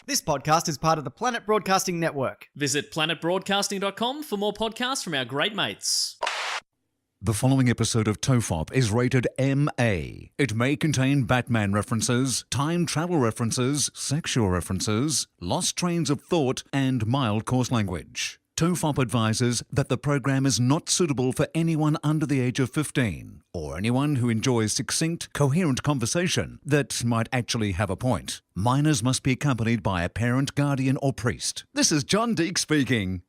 This podcast is part of the Planet Broadcasting Network. Visit planetbroadcasting.com for more podcasts from our great mates. The following episode of TOFOP is rated MA. It may contain Batman references, time travel references, sexual references, lost trains of thought, and mild coarse language. TOFOP advises that the program is not suitable for anyone under the age of 15 or anyone who enjoys succinct, coherent conversation that might actually have a point. Minors must be accompanied by a parent, guardian, or priest. This is John Deek speaking.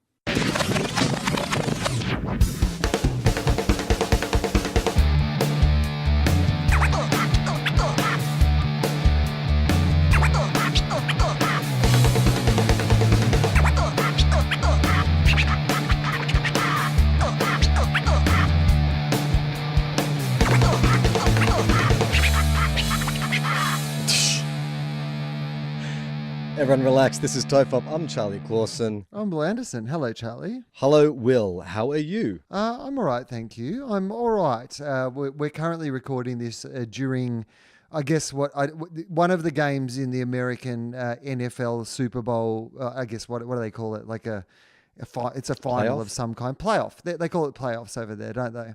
Everyone relax, this is TOFOP. I'm Charlie Clausen. I'm Wil Anderson. Hello, Charlie. Hello, Will. How are you? I'm all right, thank you. I'm all right. We're currently recording this during, I guess, one of the games in the American NFL Super Bowl. I guess what do they call it? Like it's a final Playoff? of some kind. Playoff. They call it playoffs over there, don't they?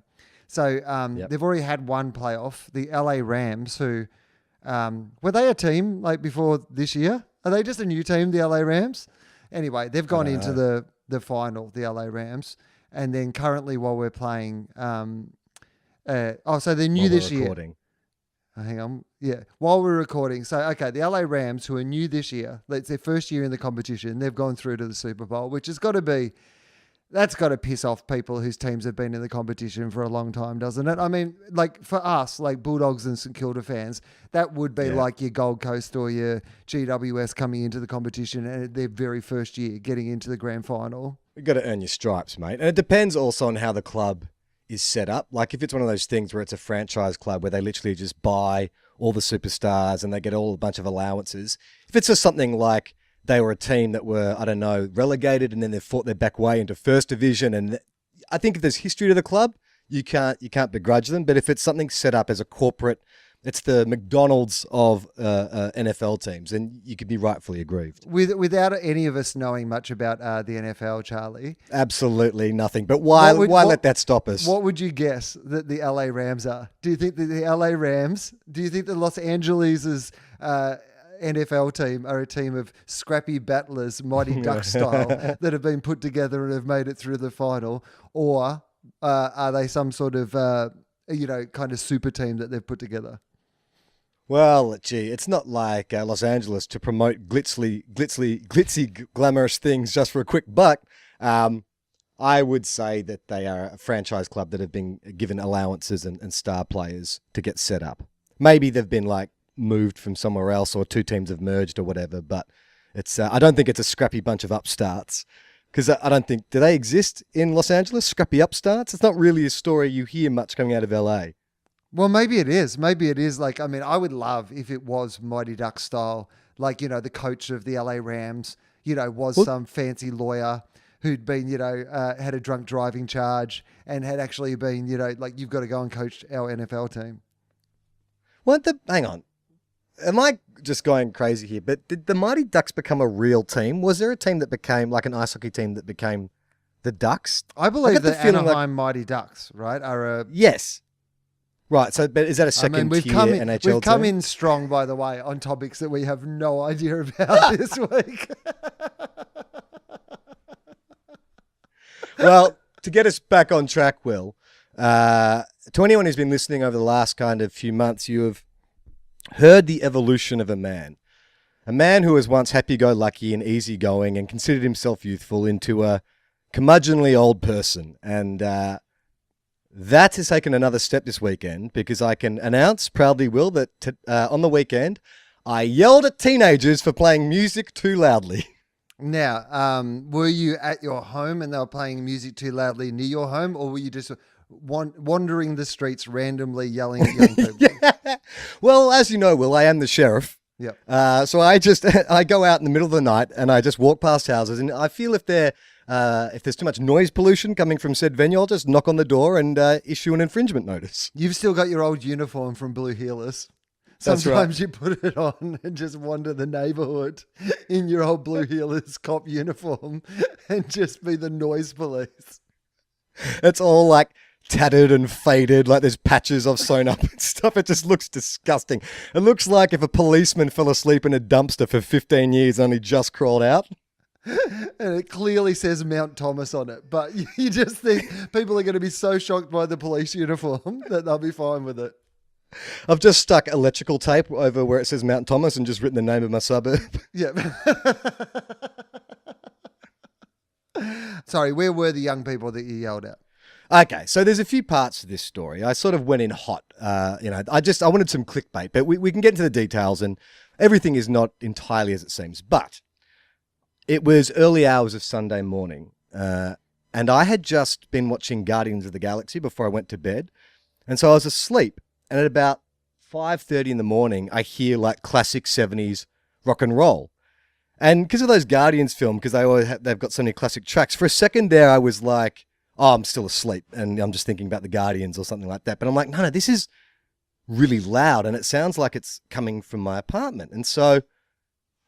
So They've already had one playoff. The LA Rams, who were they a team like before this year? Are they just a new team, the LA Rams? Anyway, they've gone into the final, the LA Rams. And then currently while we're playing, so they're new this year. Hang on. Yeah, while we're recording. So, okay, the LA Rams, who are new this year, it's their first year in the competition. They've gone through to the Super Bowl, which has got to be, that's got to piss off people whose teams have been in the competition for a long time, doesn't it? I mean, like for us, like Bulldogs and St Kilda fans, that would be like your Gold Coast or your GWS coming into the competition and their very first year getting into the grand final. You've got to earn your stripes, mate. And it depends also on how the club is set up. Like if it's one of those things where it's a franchise club where they literally just buy all the superstars and they get a bunch of allowances. If it's just something like they were a team that were, I don't know, relegated and then they fought their back way into first division. And I think if there's history to the club, you can't begrudge them. But if it's something set up as a corporate, it's the McDonald's of NFL teams, and you could be rightfully aggrieved. Without any of us knowing much about the NFL, Charlie. Absolutely nothing. But why let that stop us? What would you guess that the LA Rams are? Do you think that the LA Rams, do you think that Los Angeles' NFL team are a team of scrappy battlers, Mighty Duck style, that have been put together and have made it through the final? Or are they some sort of, kind of super team that they've put together? Well, gee, it's not like Los Angeles to promote glitzy, glamorous things just for a quick buck. I would say that they are a franchise club that have been given allowances and star players to get set up. Maybe they've been moved from somewhere else or two teams have merged or whatever, but it's I don't think it's a scrappy bunch of upstarts because I don't think, do they exist in Los Angeles, scrappy upstarts? It's not really a story you hear much coming out of LA. Well, maybe it is. Maybe it is. I would love if it was Mighty Duck style, the coach of the LA Rams, was some fancy lawyer who'd been, had a drunk driving charge and had actually been, you've got to go and coach our NFL team. Hang on. Am I just going crazy here? But did the Mighty Ducks become a real team? Was there a team that became like an ice hockey team that became the Ducks? I believe the Anaheim Mighty Ducks, right, are a... Yes. Right. So, but is that a second tier NHL team? We've come in strong, by the way, on topics that we have no idea about this week. Well, to get us back on track, Will, to anyone who's been listening over the last kind of few months, you have heard the evolution of a man who was once happy-go-lucky and easygoing and considered himself youthful into a curmudgeonly old person. And that has taken another step this weekend because I can announce proudly, Will, that on the weekend, I yelled at teenagers for playing music too loudly. Now, were you at your home and they were playing music too loudly near your home, or were you just wandering the streets randomly yelling at young people? Yeah. Well, as you know, Will, I am the sheriff. Yep. So I go out in the middle of the night and I just walk past houses, and I feel if there's too much noise pollution coming from said venue, I'll just knock on the door and issue an infringement notice. You've still got your old uniform from Blue Heelers. That's right. Sometimes you put it on and just wander the neighborhood in your old Blue Heelers cop uniform and just be the noise police. It's all like tattered and faded, like there's patches of sewn up and stuff. It just looks disgusting. It looks like if a policeman fell asleep in a dumpster for 15 years and only just crawled out. And it clearly says Mount Thomas on it. But you just think people are going to be so shocked by the police uniform that they'll be fine with it. I've just stuck electrical tape over where it says Mount Thomas and just written the name of my suburb. Yeah. Sorry, where were the young people that you yelled at? Okay, so there's a few parts to this story. I sort of went in hot. I wanted some clickbait, but we can get into the details, and everything is not entirely as it seems. But it was early hours of Sunday morning, and I had just been watching Guardians of the Galaxy before I went to bed, and so I was asleep. And at about 5:30 in the morning, I hear like classic 70s rock and roll. And because of those Guardians film, because they've got so many classic tracks, for a second there I was like, oh, I'm still asleep and I'm just thinking about the Guardians or something like that. But I'm like, no, this is really loud and it sounds like it's coming from my apartment. And so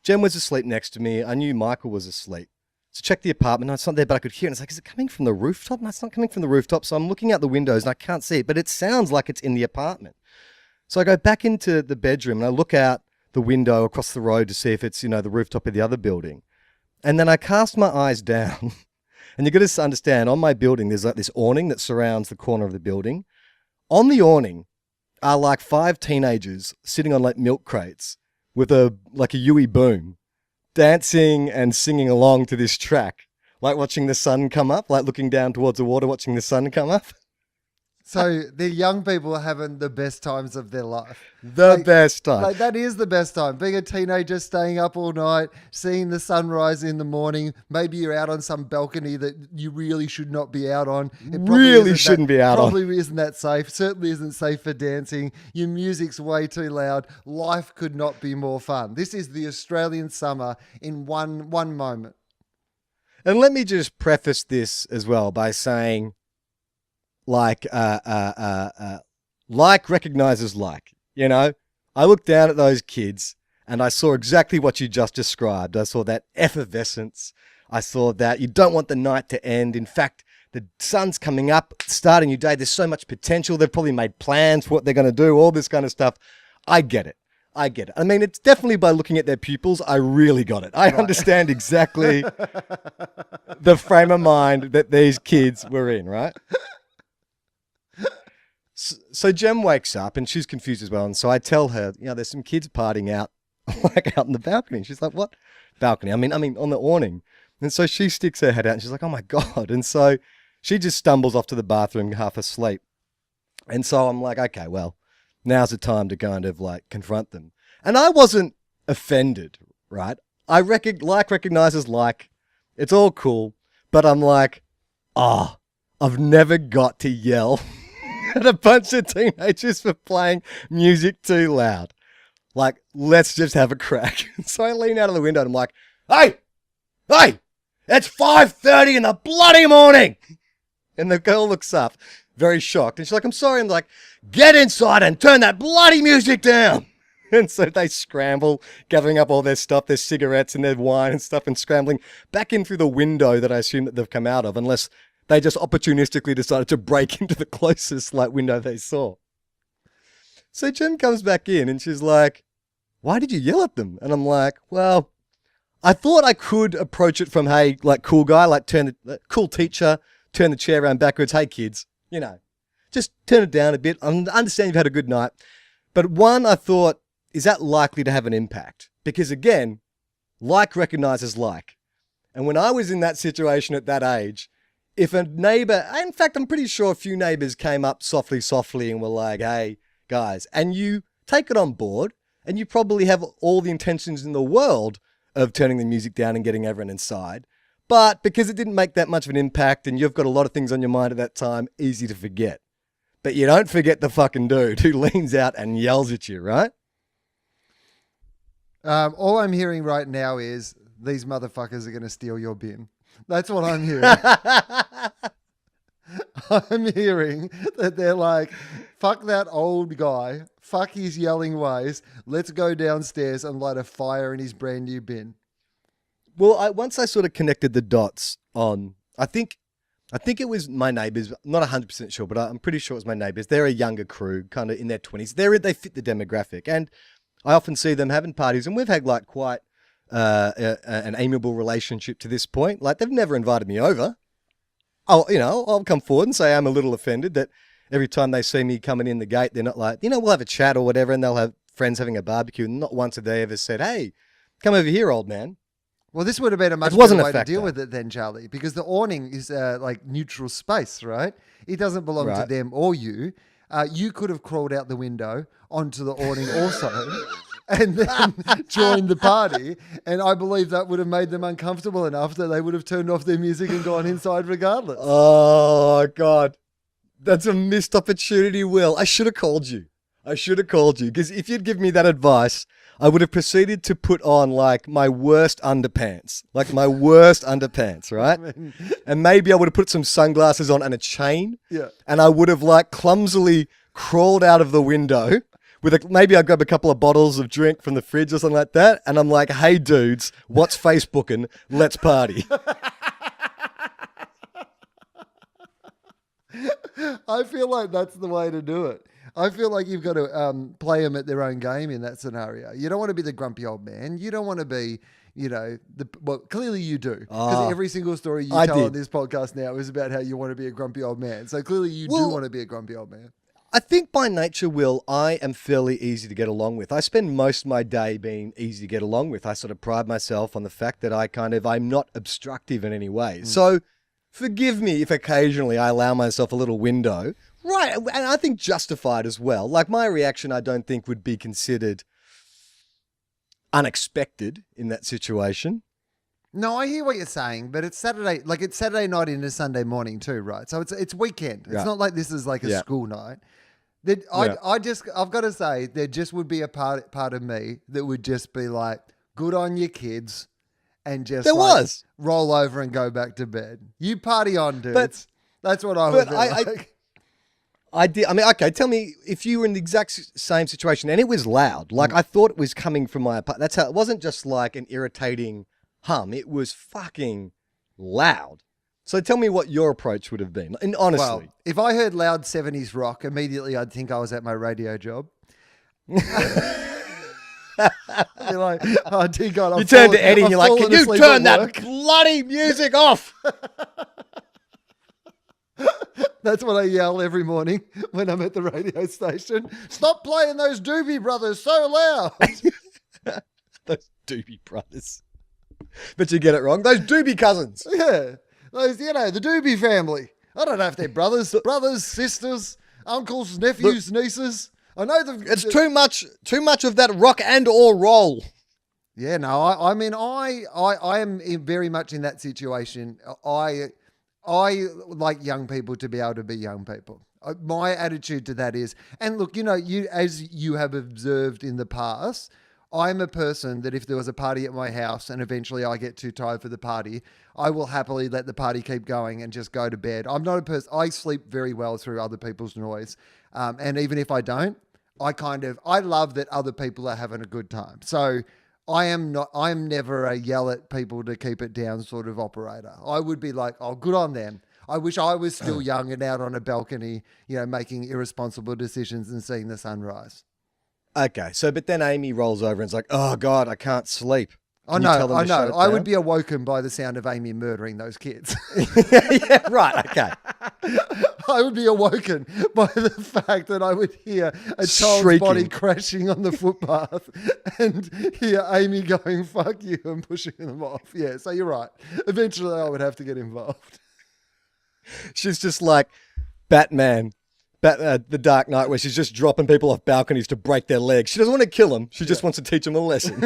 Jen was asleep next to me. I knew Michael was asleep. So checked the apartment. No, it's not there, but I could hear it. And it's like, is it coming from the rooftop? No, it's not coming from the rooftop. So I'm looking out the windows and I can't see it, but it sounds like it's in the apartment. So I go back into the bedroom and I look out the window across the road to see if it's, the rooftop of the other building. And then I cast my eyes down. And you got to understand, on my building, there's like this awning that surrounds the corner of the building. On the awning are like 5 teenagers sitting on like milk crates with a Yui boom, dancing and singing along to this track, like watching the sun come up, like looking down towards the water, watching the sun come up. So the young people are having the best times of their life. Best time. Like that is the best time. Being a teenager, staying up all night, seeing the sunrise in the morning. Maybe you're out on some balcony that you really should not be out on. Really shouldn't be out on. Probably isn't that safe. Certainly isn't safe for dancing. Your music's way too loud. Life could not be more fun. This is the Australian summer in one moment. And let me just preface this as well by saying, like recognizes like, I looked down at those kids and I saw exactly what you just described. I saw that effervescence. I saw that you don't want the night to end. In fact, the sun's coming up, starting your day. There's so much potential. They've probably made plans for what they're going to do, all this kind of stuff. I get it. I mean, it's definitely by looking at their pupils, I really got it. I understand exactly the frame of mind that these kids were in, right? So Jem wakes up and she's confused as well. And so I tell her, there's some kids partying out, like out in the balcony. She's like, what balcony? I mean, on the awning. And so she sticks her head out and she's like, oh my God. And so she just stumbles off to the bathroom half asleep. And so I'm like, okay, well, now's the time to kind of like confront them. And I wasn't offended, right? I recognizes like, it's all cool. But I'm like, I've never got to yell at a bunch of teenagers for playing music too loud. Like, let's just have a crack. So I lean out of the window and I'm like, hey, it's 5:30 in the bloody morning. And the girl looks up, very shocked. And she's like, I'm sorry. I'm like, get inside and turn that bloody music down. And so they scramble, gathering up all their stuff, their cigarettes and their wine and stuff, and scrambling back in through the window that I assume that they've come out of, unless they just opportunistically decided to break into the closest window they saw. So Jen comes back in and she's like, why did you yell at them? And I'm like, well, I thought I could approach it from, hey, like cool guy, like cool teacher, turn the chair around backwards. Hey kids, just turn it down a bit. I understand you've had a good night. But one, I thought, is that likely to have an impact? Because again, like recognizes like. And when I was in that situation at that age, if a neighbor, in fact, I'm pretty sure a few neighbors came up softly and were like, hey, guys, and you take it on board and you probably have all the intentions in the world of turning the music down and getting everyone inside. But because it didn't make that much of an impact and you've got a lot of things on your mind at that time, easy to forget. But you don't forget the fucking dude who leans out and yells at you, right? All I'm hearing right now is these motherfuckers are going to steal your bin. That's what I'm hearing. I'm hearing that they're like, Fuck that old guy. Fuck his yelling ways. Let's go downstairs and light a fire in his brand new bin. Well, once I sort of connected the dots on, I think it was my neighbours. I'm not 100% sure, but I'm pretty sure it was my neighbours. They're a younger crew, kind of in their 20s. They fit the demographic, and I often see them having parties, and we've had like quite an amiable relationship to this point. Like they've never invited me over. I'll come forward and say I'm a little offended that every time they see me coming in the gate, they're not like, we'll have a chat or whatever, and they'll have friends having a barbecue. And not once have they ever said, hey, come over here, old man. Well, this would have been a much better way to deal with it then, Charlie, because the awning is like neutral space, right? It doesn't belong to them or you. You could have crawled out the window onto the awning also and then joined the party. And I believe that would have made them uncomfortable enough that they would have turned off their music and gone inside regardless. Oh, God. That's a missed opportunity, Will. I should have called you. Because if you'd give me that advice, I would have proceeded to put on like my worst underpants, right? And maybe I would have put some sunglasses on and a chain. Yeah. And I would have like clumsily crawled out of the window with maybe I'd grab a couple of bottles of drink from the fridge or something like that. And I'm like, hey dudes, what's Facebooking? Let's party. I feel like that's the way to do it. I feel like you've got to play them at their own game in that scenario. You don't want to be the grumpy old man. You don't want to be, well, clearly you do. Because every single story you tell on this podcast now is about how you want to be a grumpy old man. So clearly you do want to be a grumpy old man. I think by nature, Will, I am fairly easy to get along with. I spend most of my day being easy to get along with. I sort of pride myself on the fact that I'm not obstructive in any way. So forgive me if occasionally I allow myself a little window. Right, and I think justified as well. Like my reaction, I don't think would be considered unexpected in that situation. No, I hear what you're saying, but it's Saturday night into Sunday morning too, right? So it's weekend. It's not like this is like a school night. I've got to say, there just would be a part of me that would just be like, good on you kids, and just roll over and go back to bed. You party on, dudes. That's what I would like. I did. I mean, okay, tell me if you were in the exact same situation and it was loud. Like I thought it was coming from my apartment. That's how it wasn't just like an irritating hum. It was fucking loud. So tell me what your approach would have been. And honestly, well, if I heard loud 70s rock, immediately I'd think I was at my radio job. You're like, oh dear God, you turn to Eddie and you're like, can you turn that bloody music off? That's what I yell every morning when I'm at the radio station. Stop playing those Doobie Brothers so loud. Those Doobie Brothers. But you get it wrong. Those Doobie cousins. Yeah. Those, the Doobie family. I don't know if they're brothers, sisters, uncles, nephews, nieces. I know it's too much of that rock and or roll. Yeah, no, I mean, I am very much in that situation. I like young people to be able to be young people. My attitude to that is, and look, as you have observed in the past, I'm a person that if there was a party at my house and eventually I get too tired for the party, I will happily let the party keep going and just go to bed. I'm not a person, I sleep very well through other people's noise. And even if I don't, I love that other people are having a good time. So I'm never a yell at people to keep it down sort of operator. I would be like, oh, good on them. I wish I was still young and out on a balcony, making irresponsible decisions and seeing the sunrise. Okay, but then Amy rolls over and is like, oh God, I can't sleep. I know. I would be awoken by the sound of Amy murdering those kids. Yeah, right, okay. I would be awoken by the fact that I would hear a child's body crashing on the footpath and hear Amy going, fuck you, and pushing them off. Yeah, so you're right. Eventually I would have to get involved. She's just like Batman. The Dark Knight, where she's just dropping people off balconies to break their legs. She doesn't want to kill them. She just wants to teach them a lesson.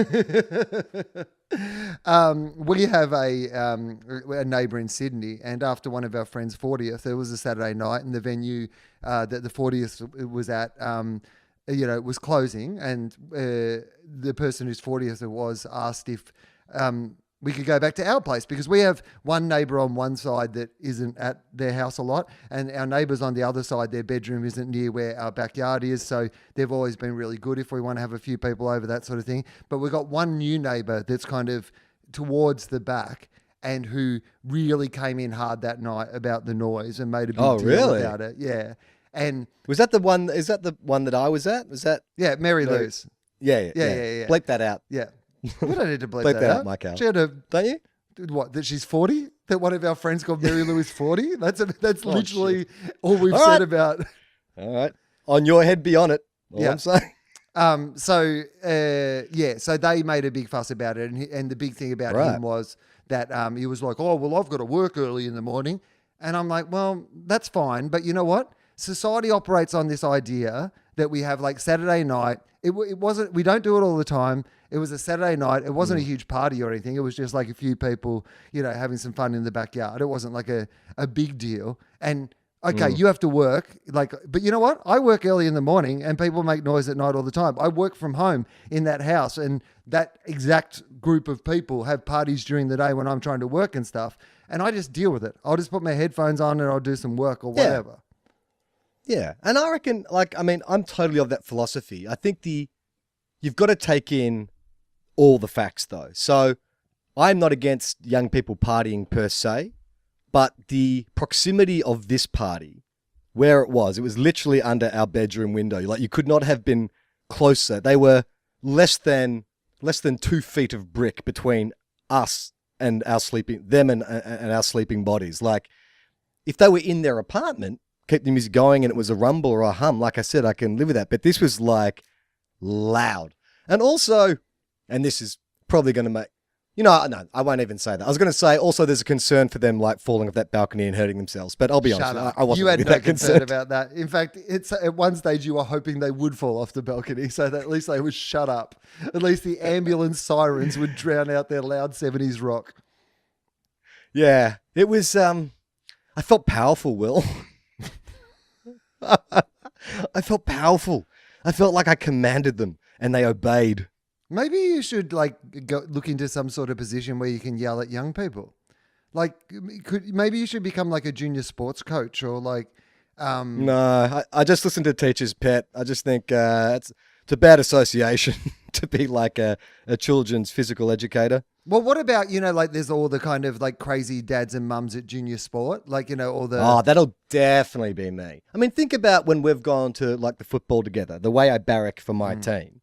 We have a neighbour in Sydney, and after one of our friends' 40th, it was a Saturday night, and the venue that the 40th was at, was closing, and the person whose 40th it was asked if we could go back to our place because we have one neighbour on one side that isn't at their house a lot, and our neighbours on the other side, their bedroom isn't near where our backyard is. So they've always been really good if we want to have a few people over, that sort of thing. But we've got one new neighbour that's kind of towards the back and who really came in hard that night about the noise and made a big deal about it. Yeah. And was that the one? Is that the one that I was at? Was that? Yeah, Mary Lou's. Yeah. Bleep that out. Yeah. We don't need to bleep Bleep that that out. out, Michael. She had a, Don't you? what, that she's 40? That one of our friends called Mary Lou is 40? That's literally shit. all we've All said right. about. All right. On your head, be on it. All Yeah. I'm saying. So they made a big fuss about it. And the big thing about him was that he was like, oh, well, I've got to work early in the morning. And I'm like, well, that's fine. But you know what? Society operates on this idea that we have like Saturday night. It wasn't, we don't do it all the time. It was a Saturday night. It wasn't a huge party or anything. It was just like a few people, having some fun in the backyard. It wasn't like a big deal. And okay, you have to work, but you know what? I work early in the morning and people make noise at night all the time. I work from home in that house, and that exact group of people have parties during the day when I'm trying to work and stuff. And I just deal with it. I'll just put my headphones on and I'll do some work or whatever. Yeah. And I reckon, I'm totally of that philosophy. I think you've got to take in all the facts though. So I'm not against young people partying per se, but the proximity of this party, where it was literally under our bedroom window. Like, you could not have been closer. They were less than 2 feet of brick between us and our them and our sleeping bodies. Like, if they were in their apartment, keep the music going and it was a rumble or a hum, like I said, I can live with that. But this was like loud. And also, and this is probably going to make, no, I won't even say that. I was going to say also there's a concern for them like falling off that balcony and hurting themselves. But I'll be honest, I wasn't You had really no that concern concerned about that. In fact, it's at one stage you were hoping they would fall off the balcony so that at least they would shut up. At least the ambulance sirens would drown out their loud 70s rock. Yeah, it was, I felt powerful, Will. I felt powerful. I felt like I commanded them and they obeyed. Maybe you should go look into some sort of position where you can yell at young people. Maybe you should become like a junior sports coach or No, I just listen to Teacher's Pet. I just think it's a bad association to be like a children's physical educator. Well, what about, there's all the kind of crazy dads and mums at junior sport, all the... Oh, that'll definitely be me. I mean, think about when we've gone to the football together, the way I barrack for my team.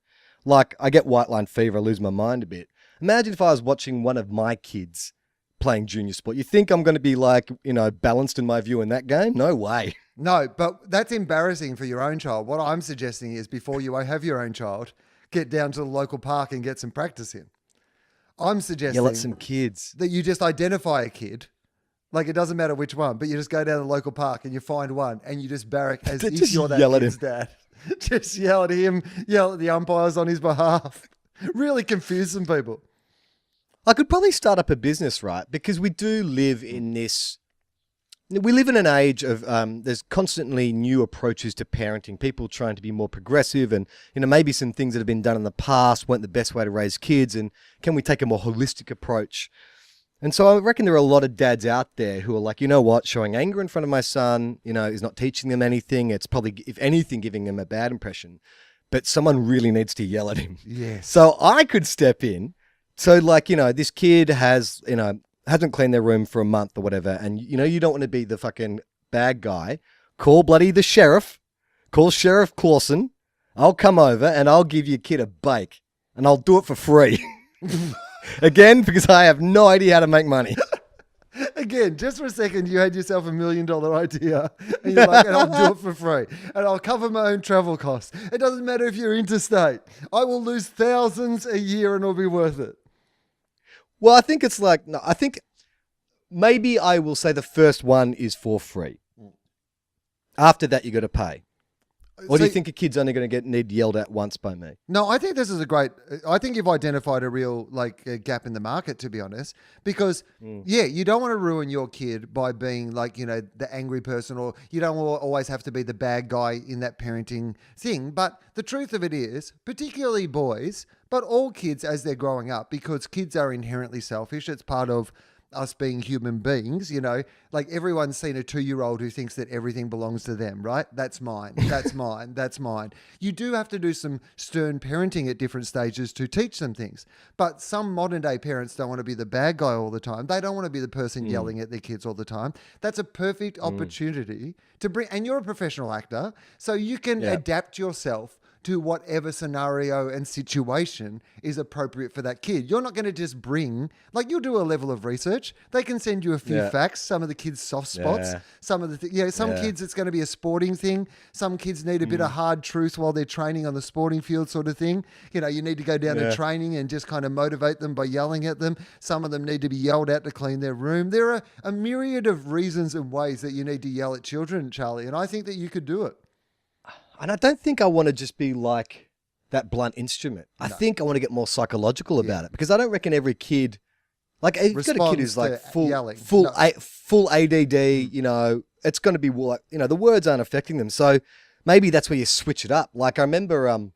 I get white line fever, I lose my mind a bit. Imagine if I was watching one of my kids playing junior sport. You think I'm going to be balanced in my view in that game? No way. No, but that's embarrassing for your own child. What I'm suggesting is before you have your own child, get down to the local park and get some practice in. I'm suggesting Yell at some kids. that you just identify a kid. It doesn't matter which one, but you just go down to the local park and you find one and you just barrack as if Just you're that yell at kid's him. dad. Just yell at him, yell at the umpires on his behalf. Really confuse some people. I could probably start up a business, right? Because we do live in this... We live in an age of there's constantly new approaches to parenting, people trying to be more progressive and, maybe some things that have been done in the past weren't the best way to raise kids, and can we take a more holistic approach? And so I reckon there are a lot of dads out there who are like, you know what, showing anger in front of my son, is not teaching them anything. It's probably, if anything, giving them a bad impression. But someone really needs to yell at him. Yes. So I could step in. So this kid has, hasn't cleaned their room for a month or whatever, and you don't want to be the fucking bad guy. Call bloody the sheriff. Call Sheriff Clausen. I'll come over and I'll give your kid a bake, and I'll do it for free. Again, because I have no idea how to make money. Again, just for a second, you had yourself $1 million idea, and you're like, and I'll do it for free, and I'll cover my own travel costs. It doesn't matter if you're interstate. I will lose thousands a year, and it'll be worth it. Well, I think it's no, I think maybe I will say the first one is for free. After that, you got to pay. Or do you think a kid's only going to need yelled at once by me? No, I think this is I think you've identified a real gap in the market, to be honest, because you don't want to ruin your kid by being the angry person, or you don't always have to be the bad guy in that parenting thing. But the truth of it is, particularly boys, but all kids as they're growing up, because kids are inherently selfish. It's part of us being human beings, like everyone's seen a 2-year-old who thinks that everything belongs to them, right? That's mine. That's mine. That's mine. You do have to do some stern parenting at different stages to teach them things. But some modern day parents don't want to be the bad guy all the time. They don't want to be the person yelling at their kids all the time. That's a perfect opportunity to bring, and you're a professional actor, so you can adapt yourself to whatever scenario and situation is appropriate for that kid. You're not going to just bring, you'll do a level of research. They can send you a few facts, some of the kids' soft spots, some of the, some kids it's going to be a sporting thing. Some kids need a bit of hard truth while they're training on the sporting field sort of thing. You need to go down to training and just kind of motivate them by yelling at them. Some of them need to be yelled at to clean their room. There are a myriad of reasons and ways that you need to yell at children, Charlie, and I think that you could do it. And I don't think I want to just be like that blunt instrument. I think I want to get more psychological about it, because I don't reckon every kid, if you've got a kid who's full ADD, it's going to be the words aren't affecting them. So maybe that's where you switch it up. I remember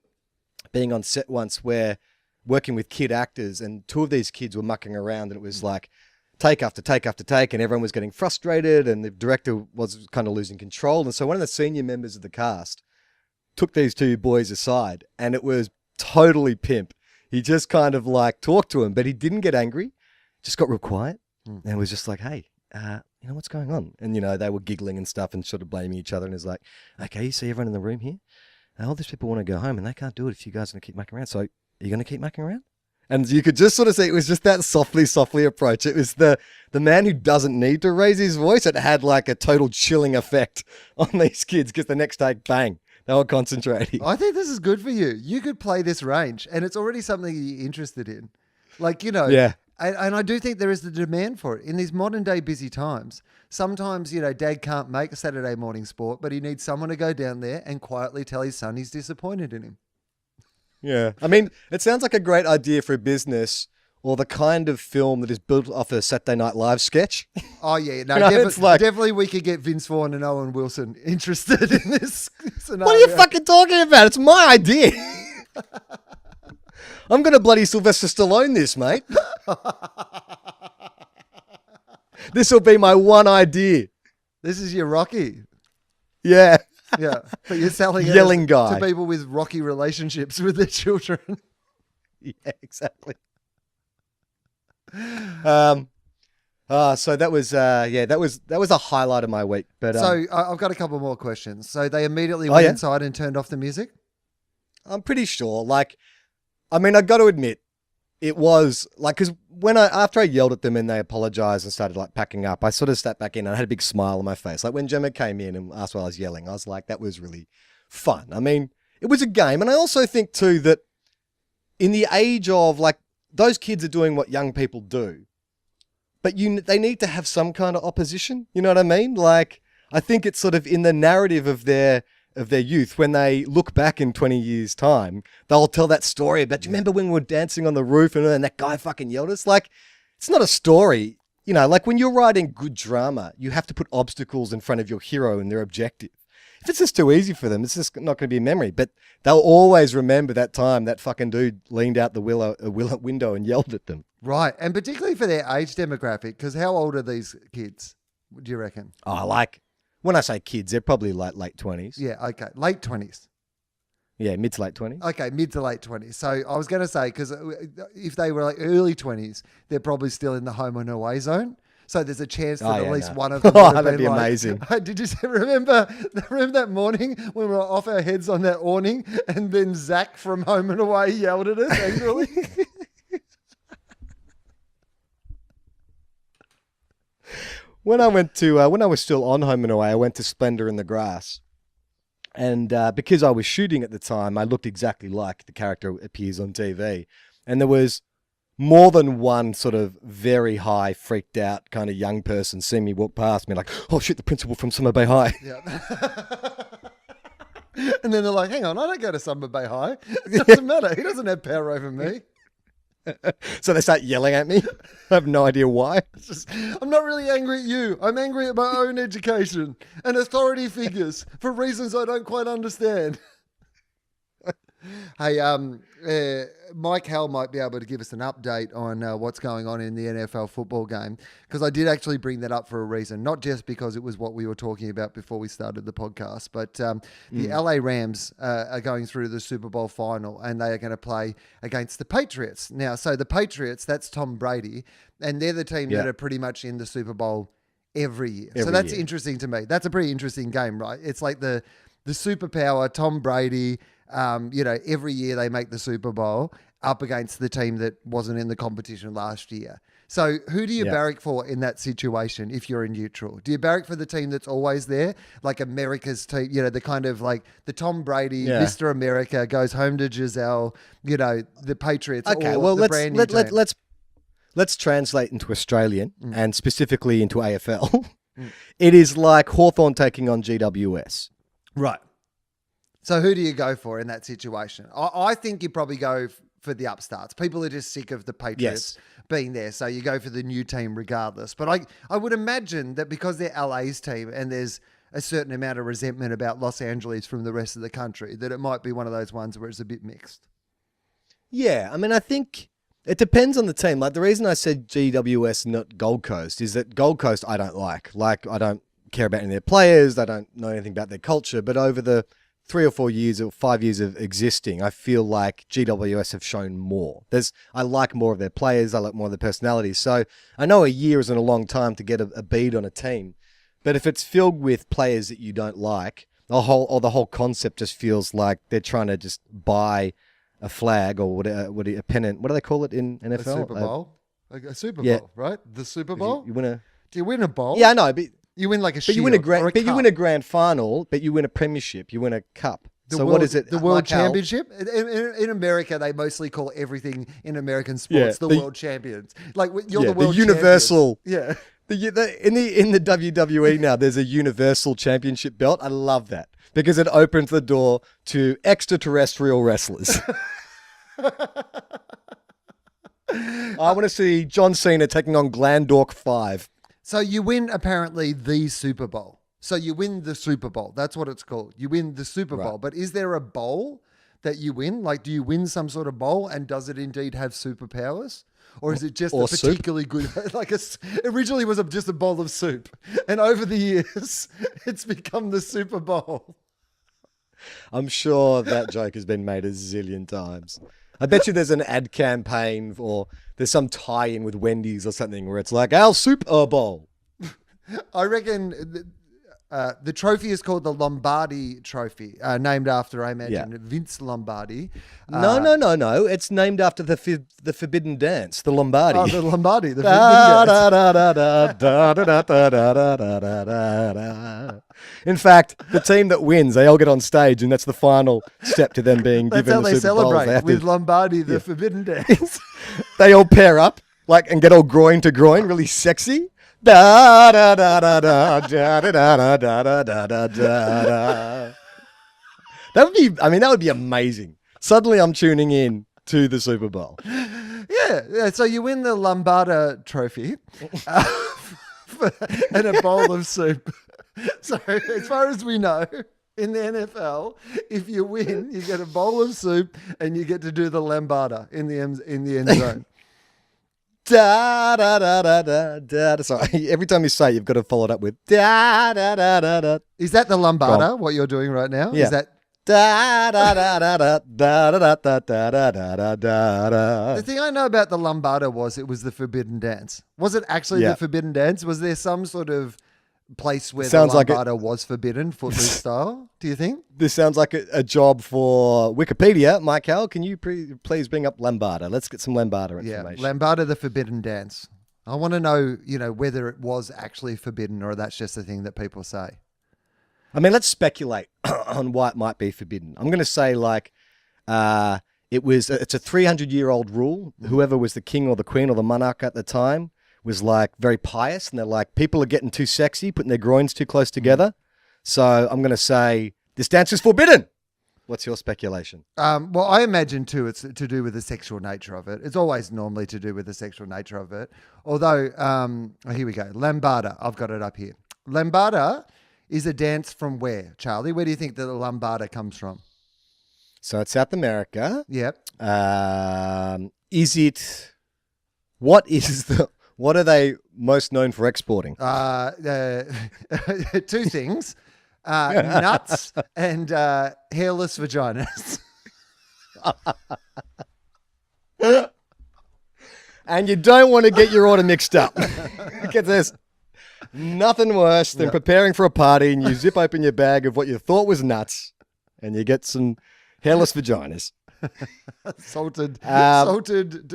being on set once where working with kid actors, and 2 of these kids were mucking around, and it was take after take after take, and everyone was getting frustrated, and the director was kind of losing control. And so one of the senior members of the cast took these 2 boys aside, and it was totally pimp. He just kind of talked to him, but he didn't get angry, just got real quiet, and was just like, hey, what's going on? And, they were giggling and stuff and sort of blaming each other, and it's like, okay, you see everyone in the room here? All these people want to go home, and they can't do it if you guys are going to keep mucking around. So are you going to keep mucking around? And you could just sort of see it was just that softly approach. It was the man who doesn't need to raise his voice. It had a total chilling effect on these kids, because the next take, bang, they were concentrating. I think this is good for you. You could play this range, and it's already something you're interested in. Yeah. And I do think there is the demand for it in these modern day busy times. Sometimes, dad can't make a Saturday morning sport, but he needs someone to go down there and quietly tell his son he's disappointed in him. Yeah. I mean, it sounds like a great idea for a business, or the kind of film that is built off a Saturday Night Live sketch. Oh, yeah. No, it's definitely we could get Vince Vaughn and Owen Wilson interested in this scenario. What are you fucking talking about? It's my idea. I'm going to bloody Sylvester Stallone this, mate. This will be my one idea. This is your Rocky. Yeah. Yeah. But you're selling it Yelling guy to people with rocky relationships with their children. Yeah, exactly. So that was a highlight of my week. But so I've got a couple more questions. So they immediately went inside and turned off the music? I'm pretty sure. I got to admit, it was because after I yelled at them and they apologized and started packing up, I sort of sat back in and I had a big smile on my face. When Gemma came in and asked why I was yelling, I was like, that was really fun. I mean, it was a game. And I also think too that in the age of those kids are doing what young people do, but they need to have some kind of opposition. You know what I mean? I think it's sort of in the narrative of their youth, when they look back in 20 years' time, they'll tell that story about, do you remember when we were dancing on the roof and that guy fucking yelled at us? It's not a story. When you're writing good drama, you have to put obstacles in front of your hero and their objective. If it's just too easy for them, it's just not going to be a memory. But they'll always remember that time that fucking dude leaned out the window and yelled at them. Right. And particularly for their age demographic, because how old are these kids, do you reckon? Oh, when I say kids, they're probably late 20s. Yeah, okay. Late 20s. Yeah, mid to late 20s. Okay, mid to late 20s. So I was going to say, because if they were early 20s, they're probably still in the home and away zone. So there's a chance that at least one of them would have that'd been be amazing. Did you remember that morning when we were off our heads on that awning and then Zach from Home and Away yelled at us angrily? When I was still on Home and Away, I went to Splendor in the Grass. And because I was shooting at the time, I looked exactly like the character appears on TV. And there was more than one sort of very high, freaked out kind of young person seeing me walk past me oh shit, the principal from Summer Bay High. Yeah. And then they're like, hang on, I don't go to Summer Bay High. It doesn't matter. He doesn't have power over me. So they start yelling at me. I have no idea why. I'm not really angry at you. I'm angry at my own education and authority figures for reasons I don't quite understand. Hey, Mike Hell might be able to give us an update on what's going on in the NFL football game, because I did actually bring that up for a reason, not just because it was what we were talking about before we started the podcast, but the LA Rams are going through the Super Bowl final, and they are going to play against the Patriots. Now, so the Patriots, that's Tom Brady, and they're the team that are pretty much in the Super Bowl every year. So that's interesting to me. That's a pretty interesting game, right? It's like the superpower, Tom Brady. Every year they make the Super Bowl up against the team that wasn't in the competition last year. So who do you barrack for in that situation if you're a neutral? Do you barrack for the team that's always there, like America's team, the kind of like the Tom Brady, Mr. America goes home to Giselle, the Patriots, okay, or well, the brand new team? Let's translate into Australian and specifically into AFL. It is like Hawthorn taking on GWS. Right. So who do you go for in that situation? I think you probably go for the upstarts. People are just sick of the Patriots being there, so you go for the new team regardless. But I would imagine that because they're LA's team and there's a certain amount of resentment about Los Angeles from the rest of the country, that it might be one of those ones where it's a bit mixed. Yeah, I mean, I think it depends on the team. Like, the reason I said GWS, not Gold Coast, is that Gold Coast I don't like. Like, I don't care about any of their players. I don't know anything about their culture. But over the 3 or 4 years or 5 years of existing, I feel like GWS have shown more. I like more of their players. I like more of their personalities. So I know a year isn't a long time to get a bead on a team, but if it's filled with players that you don't like, the whole concept just feels like they're trying to just buy a flag or a pennant. What do they call it in NFL? A Super Bowl. A Super Bowl, right? The Super Bowl. You win a. Do you win a bowl? Yeah, I know, but you win like a shield. You win a grand. But you win a grand final. But you win a premiership. You win a cup. What is it? The World Championship? In America, they mostly call everything in American sports the World Champions. Like, you're the World Universal. Champions. Yeah. In the WWE now, there's a Universal Championship belt. I love that because it opens the door to extraterrestrial wrestlers. I want to see John Cena taking on Glandork 5. So you win, apparently, the Super Bowl. So you win the Super Bowl. That's what it's called. You win the Super Bowl. But is there a bowl that you win? Like, do you win some sort of bowl, and does it indeed have superpowers? Or is it just a particularly good, originally was just a bowl of soup, and over the years, it's become the Super Bowl? I'm sure that joke has been made a zillion times. I bet you there's an ad campaign or there's some tie-in with Wendy's or something where it's like, our Super Bowl. I reckon the trophy is called the Lombardi Trophy, named after, I imagine, Vince Lombardi. No. It's named after the Forbidden Dance, the Lombardi. Oh, the Lombardi, the Forbidden Dance. In fact, the team that wins, they all get on stage, and that's the final step to them being given the Super Bowl. That's how they celebrate with Lombardi, the Forbidden Dance. They all pair up, and get all groin to groin, really sexy. Da da da da da da da da da da da da da. That would be amazing. Suddenly I'm tuning in to the Super Bowl. Yeah. So you win the Lombardi Trophy and a bowl of soup. So as far as we know, in the NFL, if you win, you get a bowl of soup and you get to do the Lambada in the end zone. Da da da da da da. Sorry, every time you say it, you've got to follow it up with da da da da da. Is that the Lambada? What you're doing right now? Yeah. Is that da da da da da da da da da da da da? The thing I know about the Lambada was it was the Forbidden Dance. Was it actually the Forbidden Dance? Was there some sort of place where the Lambada was forbidden, footloose style? Do you think? This sounds like a job for Wikipedia. Michael, can you please bring up Lambada? Let's get some Lambada information. Yeah, Lambada, the Forbidden Dance. I want to know, whether it was actually forbidden or that's just a thing that people say. I mean, let's speculate on why it might be forbidden. I'm going to say it's a 300-year-old rule. Whoever was the king or the queen or the monarch at the time was very pious, and they're like, people are getting too sexy, putting their groins too close together. So I'm going to say this dance is forbidden. What's your speculation? Well, I imagine too it's to do with the sexual nature of it. It's always normally to do with the sexual nature of it. Although, here we go. Lambada. I've got it up here. Lambada is a dance from where, Charlie? Where do you think that the lambada comes from? So it's South America. Yep. What are they most known for exporting? Two things. Nuts and hairless vaginas. And you don't want to get your order mixed up. Because there's nothing worse than preparing for a party and you zip open your bag of what you thought was nuts and you get some hairless vaginas.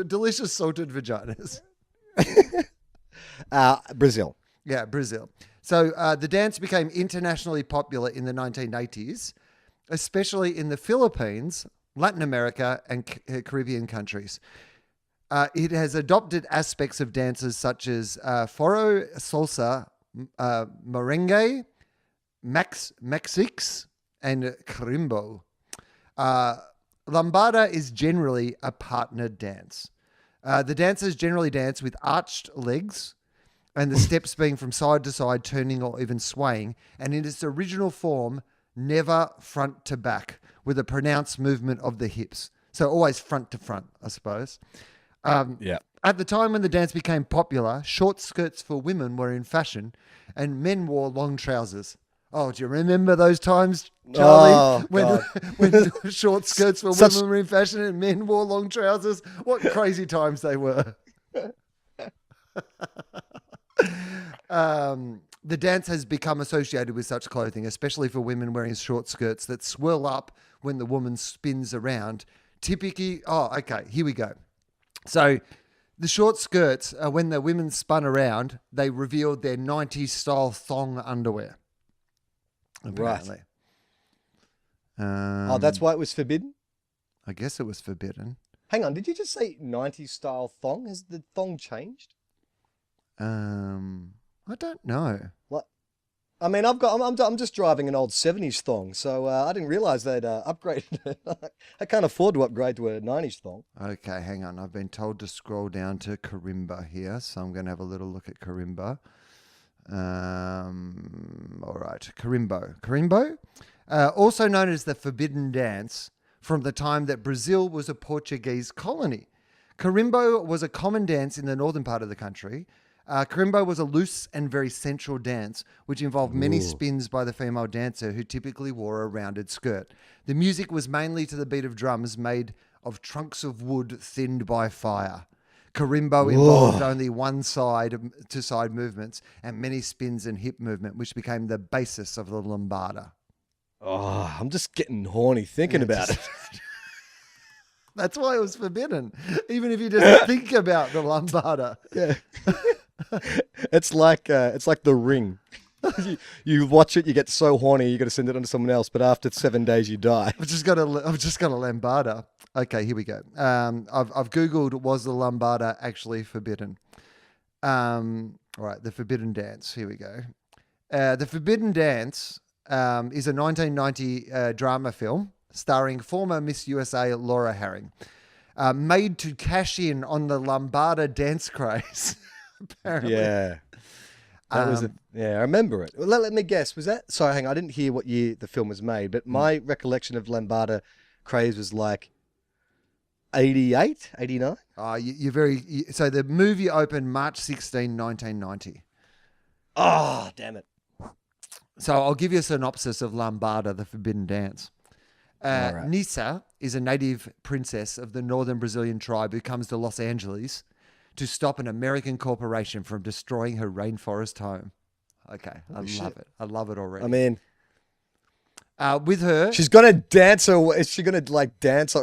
Delicious salted vaginas. Brazil. Yeah, Brazil. So the dance became internationally popular in the 1980s, especially in the Philippines, Latin America, and Caribbean countries. It has adopted aspects of dances such as foro, salsa, merengue, mexiques, and carimbo. Lambada is generally a partnered dance. The dancers generally dance with arched legs, and the steps being from side to side, turning or even swaying, and in its original form, never front to back, with a pronounced movement of the hips. So always front to front, I suppose. At the time when the dance became popular, short skirts for women were in fashion, and men wore long trousers. Oh, do you remember those times, Charlie, when short skirts for women were in fashion and men wore long trousers? What crazy times they were. The dance has become associated with such clothing, especially for women wearing short skirts that swirl up when the woman spins around. Typically, here we go. So the short skirts, when the women spun around, they revealed their 90s style thong underwear. Apparently. Right. That's why it was forbidden? I guess it was forbidden. Hang on, did you just say 90s style thong? Has the thong changed? I don't know. What? I mean, I'm just driving an old 70s thong, so I didn't realize they'd upgraded. I can't afford to upgrade to a 90s thong. Okay, hang on. I've been told to scroll down to Karimba here, so I'm going to have a little look at Karimba. All right, Carimbo. Carimbo, also known as the Forbidden Dance, from the time that Brazil was a Portuguese colony. Carimbo was a common dance in the northern part of the country. Carimbo was a loose and very sensual dance, which involved many spins by the female dancer, who typically wore a rounded skirt. The music was mainly to the beat of drums made of trunks of wood thinned by fire. Carimbo involved only one side-to-side movements and many spins and hip movement, which became the basis of the lambada. Oh, I'm just getting horny thinking about it. That's why it was forbidden, even if you just think about the lambada. Yeah. It's like The Ring. You watch it, you get so horny, you got to send it on to someone else, but after 7 days you die. I've just got a lambada. Okay, here we go. I've Googled, was the lambada actually forbidden? All right, the Forbidden Dance. Here we go. The Forbidden Dance is a 1990 drama film starring former Miss USA Laura Harring, made to cash in on the lambada dance craze. Apparently. Yeah. That was I remember it. Well, let me guess. Was that? Sorry, hang on. I didn't hear what year the film was made, but my recollection of lambada craze was like 88, 89. So the movie opened March 16, 1990. Oh, damn it. So I'll give you a synopsis of lambada, the Forbidden Dance. Right. Nisa is a native princess of the northern Brazilian tribe who comes to Los Angeles to stop an American corporation from destroying her rainforest home. Okay, love it. I love it already. I mean, with her, she's gonna dance. Or is she gonna dance?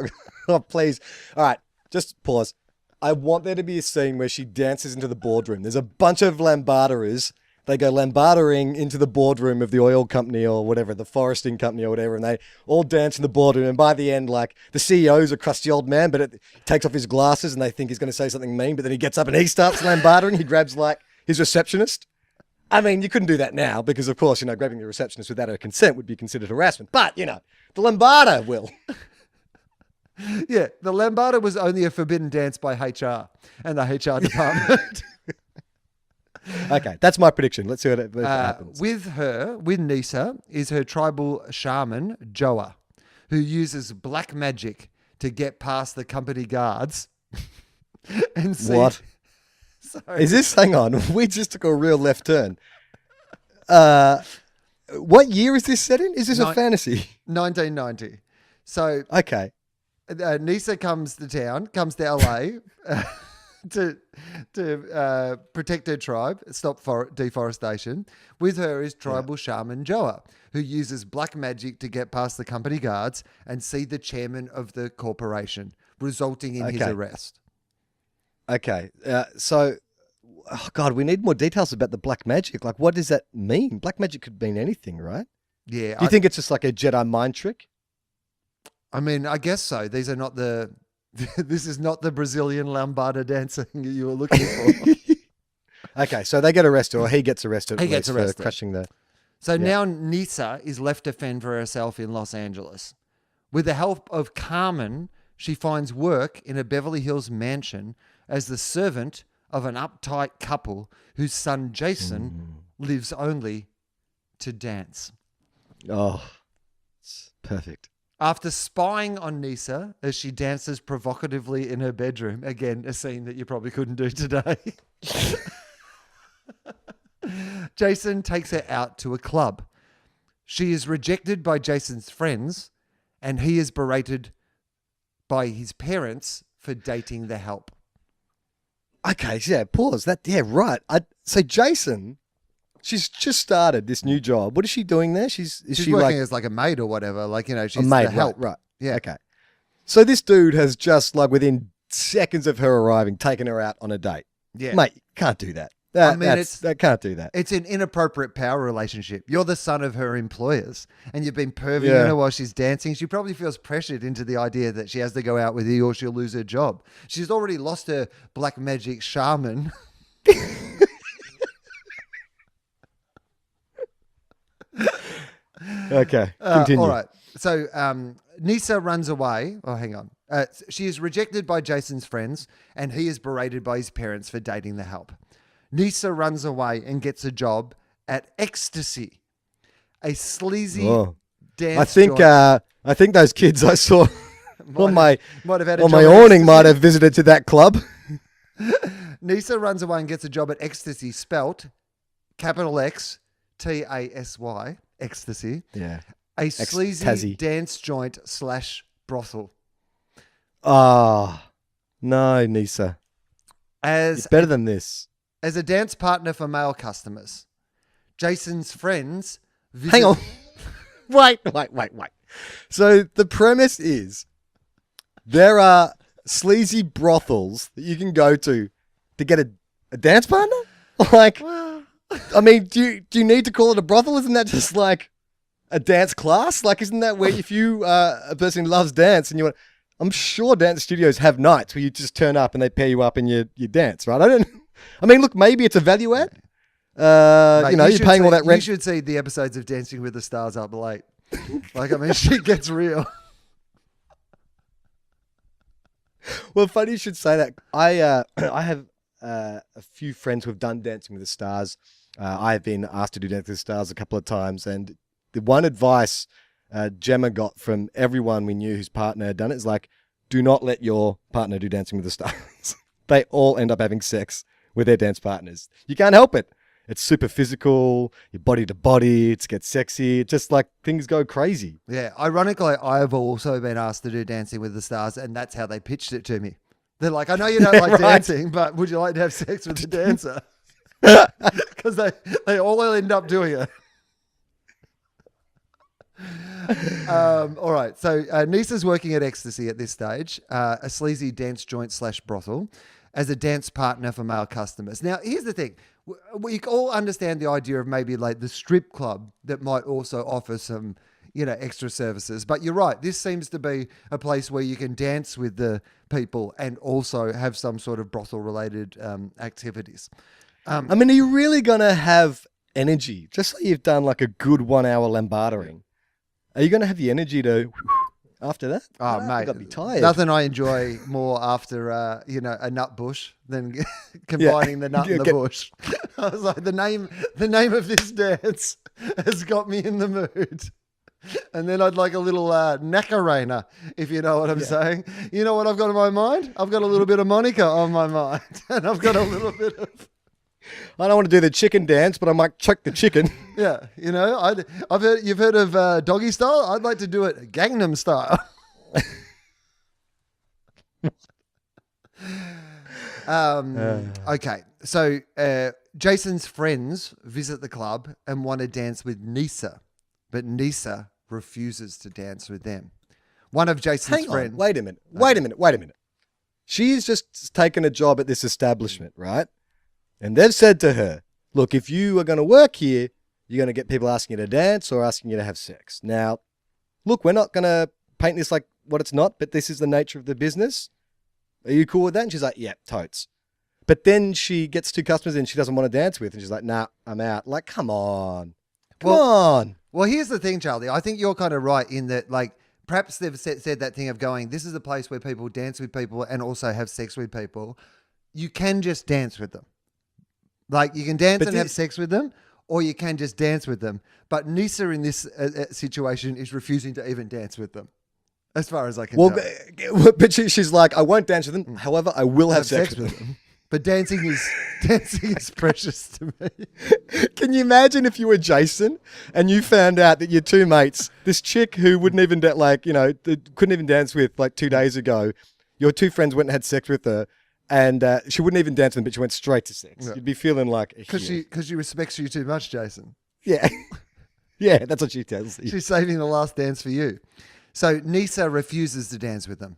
Oh, please. All right, just pause. I want there to be a scene where she dances into the boardroom. There's a bunch of lambadaers. They go lambadering into the boardroom of the oil company or whatever, the foresting company or whatever, and they all dance in the boardroom. And by the end, the CEO's a crusty old man, but it takes off his glasses and they think he's going to say something mean, but then he gets up and he starts lambadering. He grabs his receptionist. I mean, you couldn't do that now because, of course, grabbing the receptionist without her consent would be considered harassment. But, the lambada will. Yeah, the lambada was only a forbidden dance by HR and the HR department. Okay, that's my prediction. Let's see what happens. With Nisa, is her tribal shaman, Joa, who uses black magic to get past the company guards. And see, what? Sorry. Is this, hang on, we just took a real left turn. What year is this set in? Is this a fantasy? 1990. So okay. Nisa comes to LA to protect her tribe, stop deforestation. With her is tribal shaman Joa, who uses black magic to get past the company guards and see the chairman of the corporation, resulting in his arrest. Okay, so, God, we need more details about the black magic. Like, what does that mean? Black magic could mean anything, right? Yeah. Do you think it's just like a Jedi mind trick? I mean, I guess so. These are not this is not the Brazilian lambada dancing you were looking for. Okay, so they get arrested, or he gets arrested. He gets arrested. For crushing the... So now Nisa is left to fend for herself in Los Angeles. With the help of Carmen, she finds work in a Beverly Hills mansion as the servant of an uptight couple whose son Jason lives only to dance. Oh, it's perfect. After spying on Nisa as she dances provocatively in her bedroom, again, a scene that you probably couldn't do today, Jason takes her out to a club. She is rejected by Jason's friends, and he is berated by his parents for dating the help. Okay, yeah, pause. Right. So Jason, she's just started this new job. What is she doing there? She's working as like a maid or whatever. Like, she's a maid, the help. Right. Yeah. Okay. So this dude has just, like, within seconds of her arriving, taken her out on a date. Yeah. Mate, can't do that. That can't do that. It's an inappropriate power relationship. You're the son of her employers, and you've been perving her while she's dancing. She probably feels pressured into the idea that she has to go out with you or she'll lose her job. She's already lost her black magic shaman. Okay, continue. All right. So Nisa runs away. Oh, hang on. She is rejected by Jason's friends, and he is berated by his parents for dating the help. Nisa runs away and gets a job at Ecstasy, a sleazy dance joint. I think those kids I saw on my awning awning might have visited to that club. Nisa runs away and gets a job at Ecstasy, spelt capital X Tasy, Ecstasy. Yeah. A sleazy dance joint / brothel. Ah, no, Nisa. It's better than this. As a dance partner for male customers, Jason's friends visit... Hang on. Wait. So the premise is there are sleazy brothels that you can go to get a dance partner? Like, I mean, do you need to call it a brothel? Isn't that just like a dance class? Like, isn't that where if you are a person who loves dance and you want... I'm sure dance studios have nights where you just turn up and they pair you up and you dance, right? I mean, look, maybe it's a value add. Mate, you're paying all that rent. You should see the episodes of Dancing with the Stars up late. Like, I mean, shit gets real. Well, funny you should say that. I have a few friends who have done Dancing with the Stars. I've been asked to do Dancing with the Stars a couple of times, and the one advice Gemma got from everyone we knew whose partner had done it is like, do not let your partner do Dancing with the Stars. They all end up having sex with their dance partners. You can't help it. It's super physical, you're body to body, it gets sexy. It's just like things go crazy. Yeah. Ironically, I have also been asked to do Dancing with the Stars, and that's how they pitched it to me. They're like, I know you don't like dancing, but would you like to have sex with the dancer? Because they all end up doing it. All right. So Nisa's working at Ecstasy at this stage, a sleazy dance joint / brothel, as a dance partner for male customers. Now, here's the thing. We all understand the idea of maybe like the strip club that might also offer some, extra services. But you're right. This seems to be a place where you can dance with the people and also have some sort of brothel-related activities. I mean, are you really going to have energy. Just say you've done like a good 1 hour lambardering. Are you going to have the energy to after that? Oh, You've mate. got to be tired. Nothing I enjoy more after, a nut bush than combining the nut and the bush. I was like, the name of this dance has got me in the mood. And then I'd like a little Nacarena, if you know what I'm saying. You know what I've got in my mind? I've got a little bit of Monica on my mind. And I've got a little bit of... I don't want to do the chicken dance, but I might choke the chicken. Yeah, you've heard of doggy style? I'd like to do it Gangnam style. Okay, so Jason's friends visit the club and want to dance with Nisa, but Nisa refuses to dance with them. One of Jason's friends... Wait a minute. She's just taken a job at this establishment, right? And they've said to her, look, if you are going to work here, you're going to get people asking you to dance or asking you to have sex. Now, look, we're not going to paint this like what it's not, but this is the nature of the business. Are you cool with that? And she's like, yeah, totes. But then she gets 2 customers in she doesn't want to dance with. And she's like, nah, I'm out. Like, come on. Come on. Well, here's the thing, Charlie. I think you're kind of right in that, like, perhaps they've said that thing of going, this is a place where people dance with people and also have sex with people. You can just dance with them. Like, you can dance and have sex with them, or you can just dance with them. But Nisa in this situation is refusing to even dance with them, as far as I can tell. But she's like, I won't dance with them. However, I will have sex with them. But dancing is precious to me. Can you imagine if you were Jason and you found out that your 2 mates, this chick who wouldn't even couldn't even dance with like 2 days ago, your 2 friends went and had sex with her, and she wouldn't even dance with them, but she went straight to sex. Yeah. You'd be feeling like because she respects you too much, Jason. Yeah, yeah, that's what she tells you. She's saving the last dance for you. So Nisa refuses to dance with them.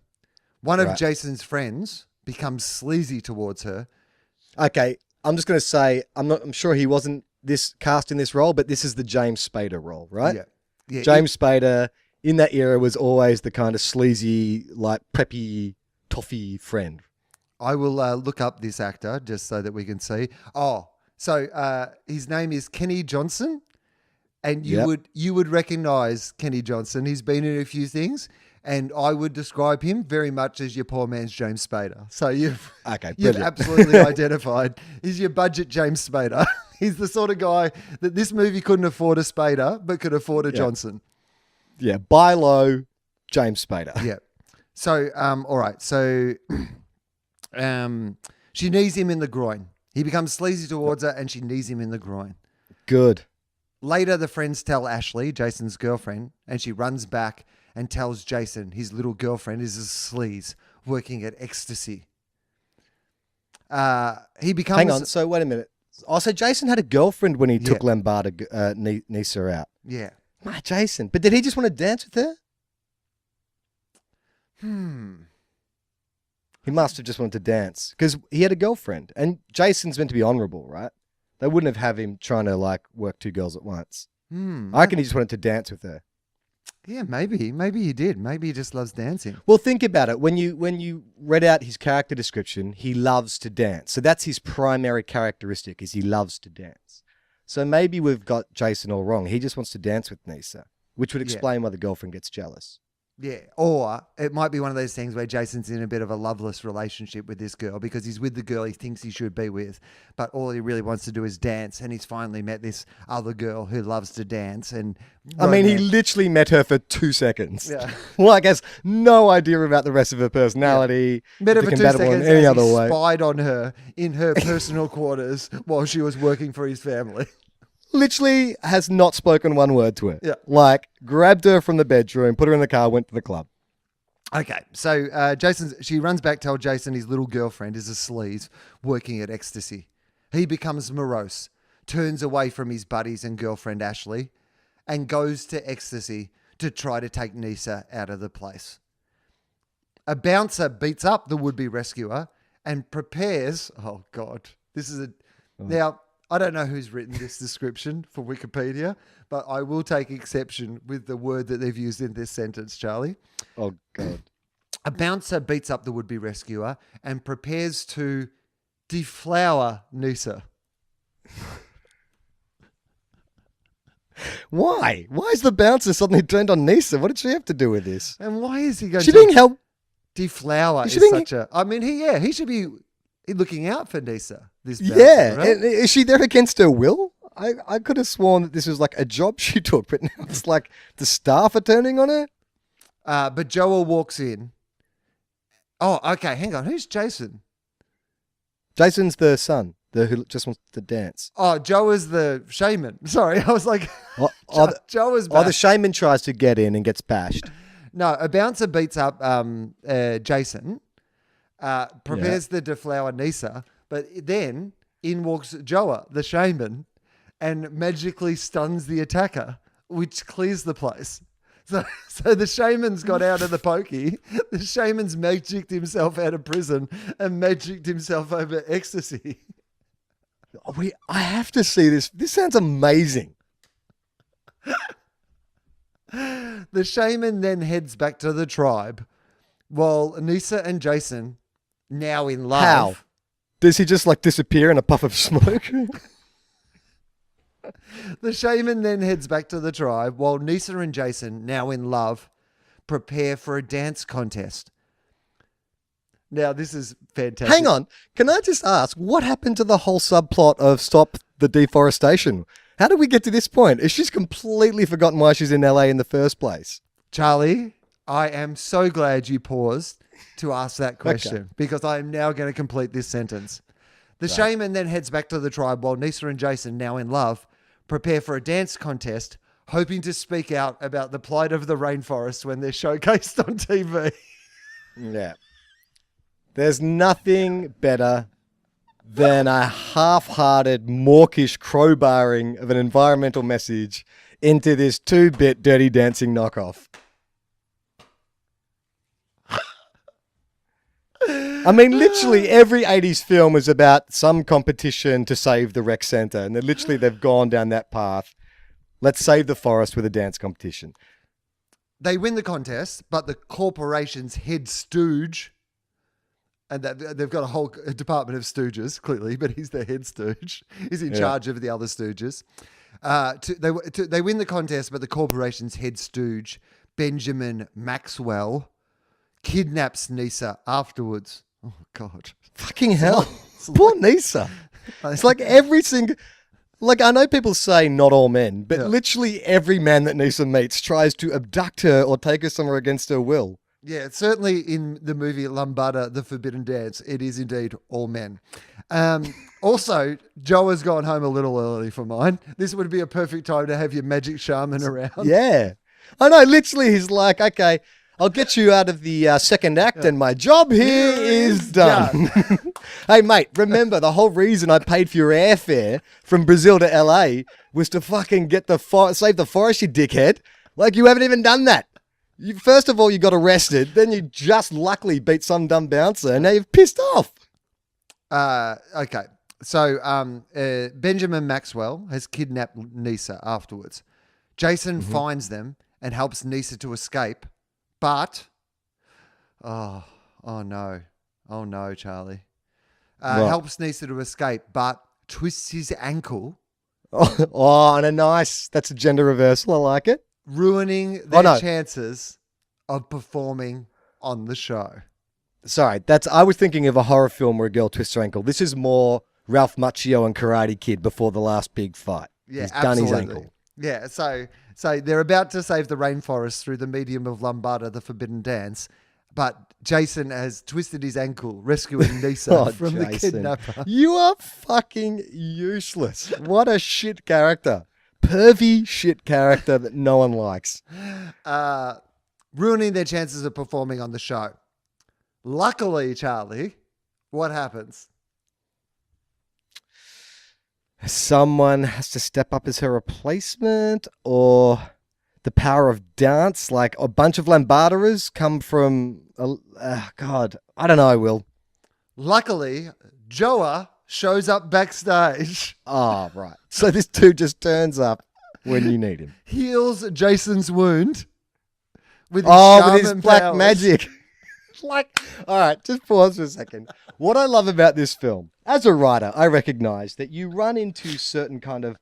One of Jason's friends becomes sleazy towards her. Okay, I'm just going to say I'm sure he wasn't cast in this role, but this is the James Spader role, right? Yeah. James Spader in that era was always the kind of sleazy, like preppy, toffee friend. I will look up this actor just so that we can see. Oh, so his name is Kenny Johnson, and you would recognise Kenny Johnson. He's been in a few things, and I would describe him very much as your poor man's James Spader. So you've absolutely identified. He's your budget James Spader. He's the sort of guy that this movie couldn't afford a Spader, but could afford a Johnson. Yeah, buy low, James Spader. Yeah. So, all right. So... she knees him in the groin. He becomes sleazy towards her and she knees him in the groin. Good. Later, the friends tell Ashley, Jason's girlfriend, and she runs back and tells Jason his little girlfriend is a sleaze working at Ecstasy. He becomes... Hang on, so wait a minute. Oh, so Jason had a girlfriend when he took Lambada Nisa out. Yeah. My Jason. But did he just want to dance with her? He must have just wanted to dance because he had a girlfriend, and Jason's meant to be honourable, right? They wouldn't have him trying to like work 2 girls at once. I reckon he just wanted to dance with her. Yeah, maybe he did. Maybe he just loves dancing. Well, think about it. When you read out his character description, he loves to dance. So that's his primary characteristic, is he loves to dance. So maybe we've got Jason all wrong. He just wants to dance with Nisa, which would explain why the girlfriend gets jealous. Yeah, or it might be one of those things where Jason's in a bit of a loveless relationship with this girl because he's with the girl he thinks he should be with, but all he really wants to do is dance, and he's finally met this other girl who loves to dance. And I mean, he literally met her for 2 seconds. Yeah. Well, I guess no idea about the rest of her personality. Yeah. Met her for 2 seconds in any other way. Spied on her in her personal quarters while she was working for his family. Literally has not spoken 1 word to her. Yeah. Like, grabbed her from the bedroom, put her in the car, went to the club. Okay, so she runs back, tells Jason his little girlfriend is a sleaze working at Ecstasy. He becomes morose, turns away from his buddies and girlfriend Ashley, and goes to Ecstasy to try to take Nisa out of the place. A bouncer beats up the would-be rescuer and prepares... Oh, God. This is a... Now... I don't know who's written this description for Wikipedia, but I will take exception with the word that they've used in this sentence, Charlie. Oh, God. A bouncer beats up the would-be rescuer and prepares to deflower Nisa. Why? Why is the bouncer suddenly turned on Nisa? What did she have to do with this? And why is he going She to being held. deflower? Is Is she such a. I mean, he should be looking out for Nisa. This bouncer, Yeah. right? And is she there against her will? I could have sworn that this was like a job she took, but now it's like the staff are turning on her. But Joel walks in. Oh, okay. Hang on. Who's Jason? Jason's the son, who just wants to dance. Oh, Joe is the shaman. Sorry, I was like, Joe is back. Oh, the shaman tries to get in and gets bashed. No, a bouncer beats up Jason, prepares the deflower Nisa, but then in walks Joa, the shaman, and magically stuns the attacker, which clears the place. So the shaman's got out of the pokey. The shaman's magicked himself out of prison and magicked himself over ecstasy. I have to see this. This sounds amazing. The shaman then heads back to the tribe while Nisa and Jason, now in love. How? Does he just like disappear in a puff of smoke? The shaman then heads back to the tribe while Nisa and Jason, now in love, prepare for a dance contest. Now, this is fantastic. Hang on. Can I just ask, what happened to the whole subplot of stop the deforestation? How did we get to this point? Is she's completely forgotten why she's in LA in the first place? Charlie, I am so glad you paused to ask that question because I am now going to complete this sentence. The shaman then heads back to the tribe while Nisa and Jason, now in love, prepare for a dance contest, hoping to speak out about the plight of the rainforest when they're showcased on TV. Yeah. There's nothing better than a half-hearted, mawkish crowbarring of an environmental message into this 2-bit Dirty Dancing knockoff. I mean, literally every 80s film is about some competition to save the rec center. And they've gone down that path. Let's save the forest with a dance competition. They win the contest, but the corporation's head stooge, and they've got a whole department of stooges, clearly, but he's the head stooge. He's in charge of the other stooges. They win the contest, but the corporation's head stooge, Benjamin Maxwell, kidnaps Nisa afterwards. Oh, God. Fucking hell. Poor Nisa. It's like every single... Like, I know people say not all men, but literally every man that Nisa meets tries to abduct her or take her somewhere against her will. Yeah, certainly in the movie Lambada, The Forbidden Dance, it is indeed all men. Also, Joe has gone home a little early for mine. This would be a perfect time to have your magic shaman around. Yeah. I know, literally he's like, okay, I'll get you out of the second act and my job here is done. Hey, mate, remember the whole reason I paid for your airfare from Brazil to LA was to fucking get save the forest, you dickhead. Like, you haven't even done that. First of all, you got arrested. Then you just luckily beat some dumb bouncer and now you've pissed off. Okay. So Benjamin Maxwell has kidnapped Nisa afterwards. Jason finds them and helps Nisa to escape. But, oh no, Charlie. Helps Nisa to escape, but twists his ankle. Oh, and that's a gender reversal. I like it. Ruining their chances of performing on the show. Sorry, I was thinking of a horror film where a girl twists her ankle. This is more Ralph Macchio and Karate Kid before the last big fight. Yeah, He's absolutely. done his ankle. Yeah, so they're about to save the rainforest through the medium of Lambada, the Forbidden Dance, but Jason has twisted his ankle, rescuing Nisa from the kidnapper. You are fucking useless. What a shit character. Pervy shit character that no one likes. Ruining their chances of performing on the show. Luckily, Charlie, what happens? Someone has to step up as her replacement, or the power of dance, like a bunch of Lambarderas come from... God, I don't know, Will. Luckily, Joa shows up backstage. Oh, right. So this dude just turns up when you need him. Heals Jason's wound with his black powers. magic. Like, all right, just pause for a second. What I love about this film, as a writer, I recognize that you run into certain kind of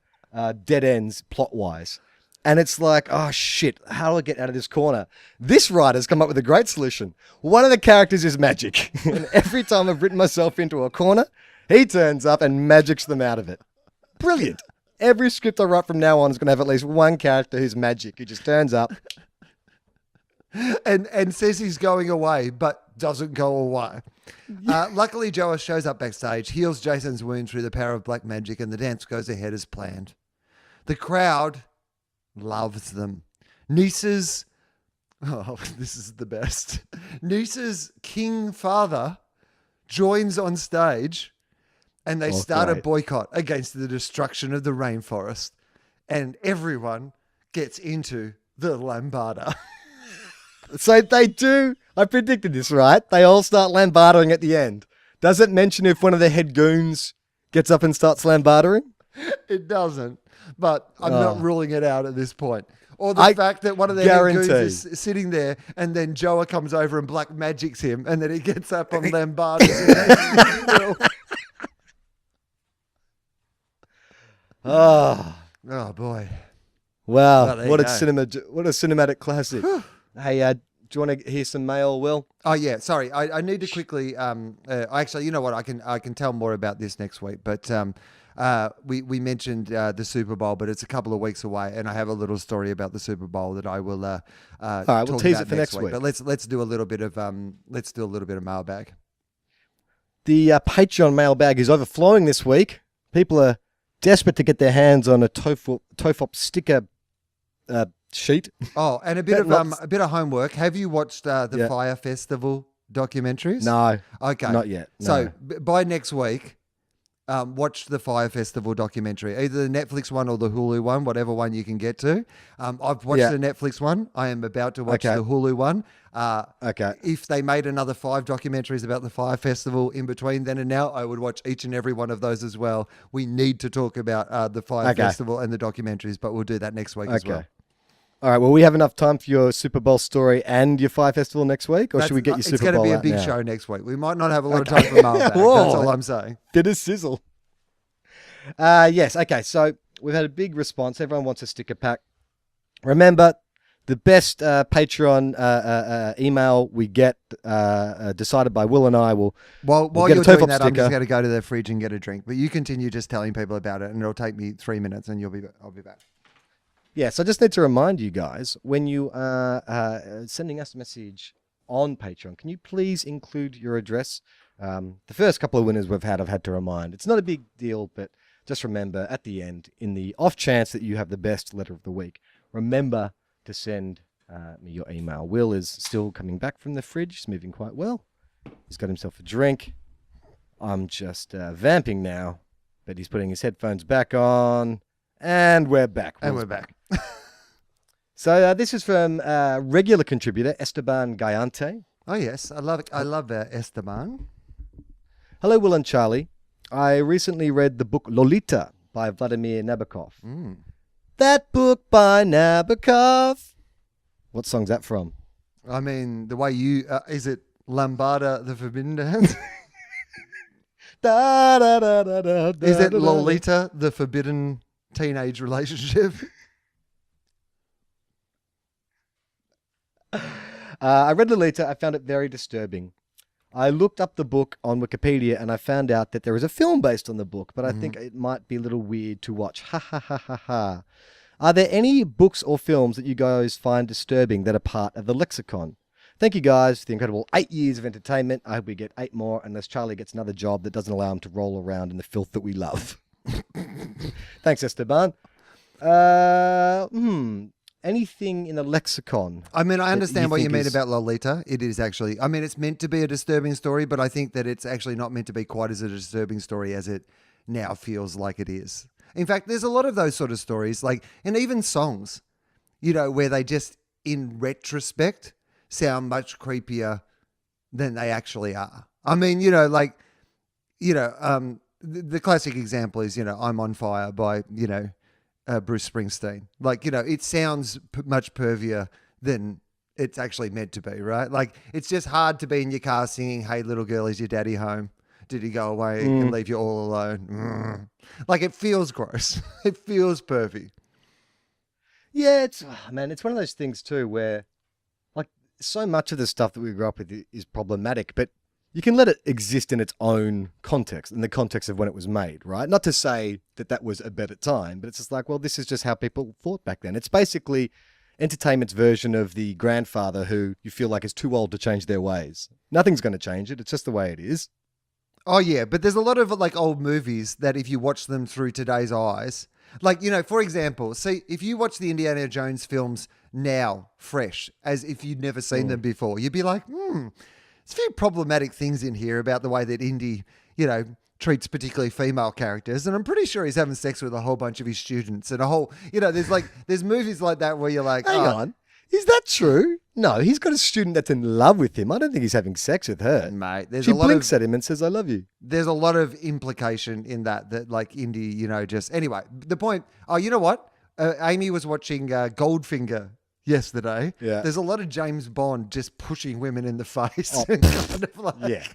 dead ends plot-wise. And it's like, oh shit, how do I get out of this corner? This writer's come up with a great solution. One of the characters is magic. And every time I've written myself into a corner, he turns up and magics them out of it. Brilliant. Every script I write from now on is going to have at least one character who's magic. He just turns up. And says he's going away, but doesn't go away. Luckily, Joa shows up backstage, heals Jason's wound through the power of black magic, and the dance goes ahead as planned. The crowd loves them. Nisa's, oh, this is the best. Nisa's king father joins on stage, and they start a boycott against the destruction of the rainforest, and everyone gets into the lambada. So they do. I predicted this, right? They all start lambarding at the end. Does it mention if one of the head goons gets up and starts lambarding? It doesn't, but I'm not ruling it out at this point. Or the fact that one of the head goons is sitting there and then Joa comes over and black magics him and then he gets up on lambarding. Oh boy. Wow. What a cinematic classic. Hey, do you want to hear some mail, Will? Oh yeah, sorry. I need to quickly. Actually, you know what? I can tell more about this next week. But we mentioned the Super Bowl, but it's a couple of weeks away, and I have a little story about the Super Bowl that I will. All right, we'll tease it for next week. But let's do a little bit of mailbag. The Patreon mailbag is overflowing this week. People are desperate to get their hands on a TOFOP sticker sheet. Oh, and a bit of homework. Have you watched the Fire Festival documentaries? No. Okay. Not yet. No. So by next week, watch the Fire Festival documentary, either the Netflix one or the Hulu one, whatever one you can get to. I've watched the Netflix one. I am about to watch the Hulu one. If they made another 5 documentaries about the Fire Festival in between then and now, I would watch each and every one of those as well. We need to talk about the Fire Festival and the documentaries, but we'll do that next week as well. All right, well, we have enough time for your Super Bowl story and your Fire Festival next week, or should we get your Super Bowl? It's going to be a big show next week. We might not have a lot of time for mailbag. That's all I'm saying. Bit of sizzle. Yes, okay, so we've had a big response. Everyone wants a sticker pack. Remember, the best Patreon email we get decided by Will and I will While get you're a TOFOP doing that, sticker. I'm just going to go to the fridge and get a drink. But you continue just telling people about it, and it'll take me 3 minutes, and I'll be back. Yes, I just need to remind you guys, when you are sending us a message on Patreon, can you please include your address? The first couple of winners we've had, I've had to remind. It's not a big deal, but just remember at the end, in the off chance that you have the best letter of the week, remember to send me your email. Will is still coming back from the fridge. He's moving quite well. He's got himself a drink. I'm just vamping now, but he's putting his headphones back on. And we're back. So this is from regular contributor Esteban Gallante. Oh, yes. I love it. I love Esteban. Hello, Will and Charlie. I recently read the book Lolita by Vladimir Nabokov. That book by Nabokov. What song's that from? I mean, the way you... is it Lambada the Forbidden Dance? Is it Lolita the Forbidden Teenage Relationship? I read Lolita. I found it very disturbing. I looked up the book on Wikipedia and I found out that there is a film based on the book, but I think it might be a little weird to watch. Ha ha ha ha ha. Are there any books or films that you guys find disturbing that are part of the lexicon? Thank you guys for the incredible 8 years of entertainment. I hope we get 8 more unless Charlie gets another job that doesn't allow him to roll around in the filth that we love. Thanks, Esteban. Anything in the lexicon? I mean, I understand what you mean about Lolita. It is actually, I mean, it's meant to be a disturbing story, but I think that it's actually not meant to be quite as a disturbing story as it now feels like it is. In fact, there's a lot of those sort of stories, like, and even songs, you know, where they just, in retrospect, sound much creepier than they actually are. I mean, you know, like, you know, the classic example is, you know, I'm on Fire by, you know, Bruce Springsteen. Like, you know, it sounds much pervier than it's actually meant to be, right? Like, it's just hard to be in your car singing, "Hey, little girl, is your daddy home? Did he go away and leave you all alone?" Like, it feels gross. It feels pervy. Yeah, it's one of those things too where, like, so much of the stuff that we grew up with is problematic, but you can let it exist in its own context, in the context of when it was made, right? Not to say that that was a better time, but it's just like, well, this is just how people thought back then. It's basically entertainment's version of the grandfather who you feel like is too old to change their ways. Nothing's going to change it. It's just the way it is. Oh, yeah, but there's a lot of like old movies that if you watch them through today's eyes, like, you know, for example, see, if you watch the Indiana Jones films now, fresh, as if you'd never seen them before, you'd be like, there's a few problematic things in here about the way that Indy, you know, treats particularly female characters. And I'm pretty sure he's having sex with a whole bunch of his students and a whole, you know, there's movies like that where you're like, Hang on. Is that true? No, he's got a student that's in love with him. I don't think he's having sex with her. Mate, there's she a lot blinks at him and says, I love you. There's a lot of implication in that like Indy, you know, just anyway, the point. Oh, you know what? Amy was watching Goldfinger yesterday. Yeah. There's a lot of James Bond just pushing women in the face. And kind of like, Yeah.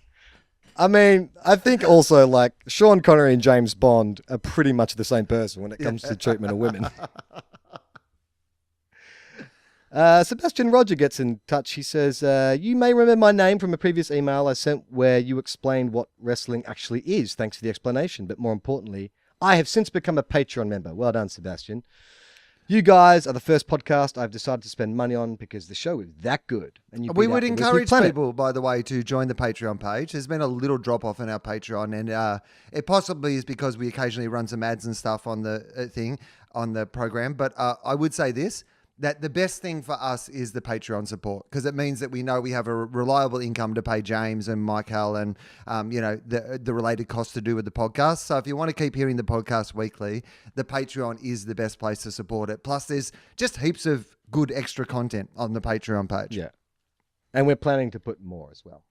I mean, I think also like Sean Connery and James Bond are pretty much the same person when it comes to treatment of women. Sebastian Roger gets in touch. He says, you may remember my name from a previous email I sent where you explained what wrestling actually is. Thanks for the explanation. But more importantly, I have since become a Patreon member. Well done, Sebastian. You guys are the first podcast I've decided to spend money on because the show is that good. And we would encourage people, by the way, to join the Patreon page. There's been a little drop off in our Patreon, and it possibly is because we occasionally run some ads and stuff on the thing, on the program. But I would say this, that the best thing for us is the Patreon support, because it means that we know we have a reliable income to pay James and Michael and, you know, the related costs to do with the podcast. So if you want to keep hearing the podcast weekly, the Patreon is the best place to support it. Plus, there's just heaps of good extra content on the Patreon page. Yeah. And we're planning to put more as well.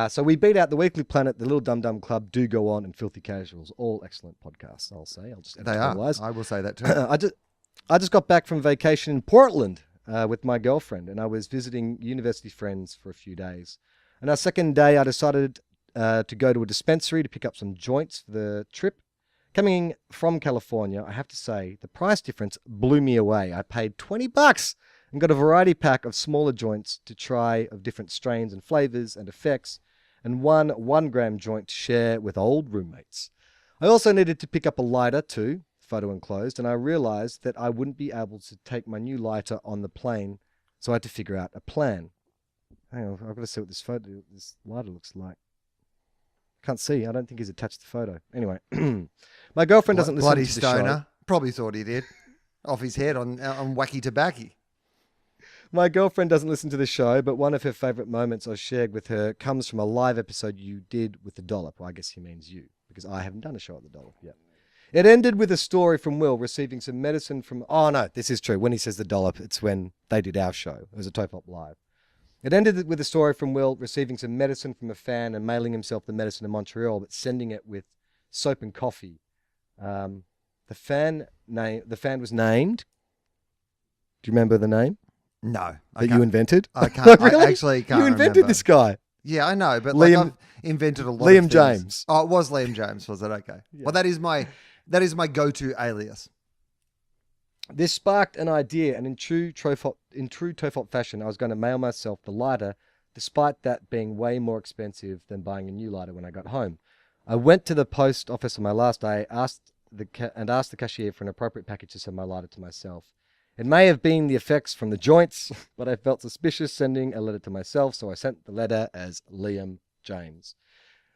So we beat out the Weekly Planet, the Little Dum Dum Club, Do Go On, and Filthy Casuals. All excellent podcasts, I'll say. I'll just They are. editorialize. I will say that too. I just got back from vacation in Portland with my girlfriend, and I was visiting university friends for a few days. And our second day, I decided to go to a dispensary to pick up some joints for the trip. Coming from California, I have to say, the price difference blew me away. I paid $20 and got a variety pack of smaller joints to try of different strains and flavors and effects, and one 1-gram joint to share with old roommates. I also needed to pick up a lighter too, photo enclosed, and I realized that I wouldn't be able to take my new lighter on the plane, so I had to figure out a plan. Hang on, I've got to see what this lighter looks like. Can't see. I don't think he's attached the photo. Anyway, my girlfriend doesn't listen Bloody to the stoner. show. Probably thought he did. Off his head on wacky tobacco. My girlfriend doesn't listen to the show, but one of her favorite moments I shared with her comes from a live episode you did with the Dollop. Well, I guess he means you, because I haven't done a show at the Dollop yet. It ended with a story from Will receiving some medicine from... Oh, no, this is true. When he says the Dollop, it's when they did our show. It was a TOFOP Live. It ended with a story from Will receiving some medicine from a fan and mailing himself the medicine in Montreal, but sending it with soap and coffee. The fan was named... Do you remember the name? No. That you invented? I can't. Really? I actually can't You invented remember. this guy. Yeah, I know, but Liam- I've invented a lot Liam of things. James. Oh, it was Liam James, was it? Okay. Yeah. Well, that is my go-to alias. This sparked an idea, and in true TOFOP fashion, I was going to mail myself the lighter, despite that being way more expensive than buying a new lighter when I got home. I went to the post office on my last day, asked the cashier for an appropriate package to send my lighter to myself. It may have been the effects from the joints, but I felt suspicious sending a letter to myself, so I sent the letter as Liam James.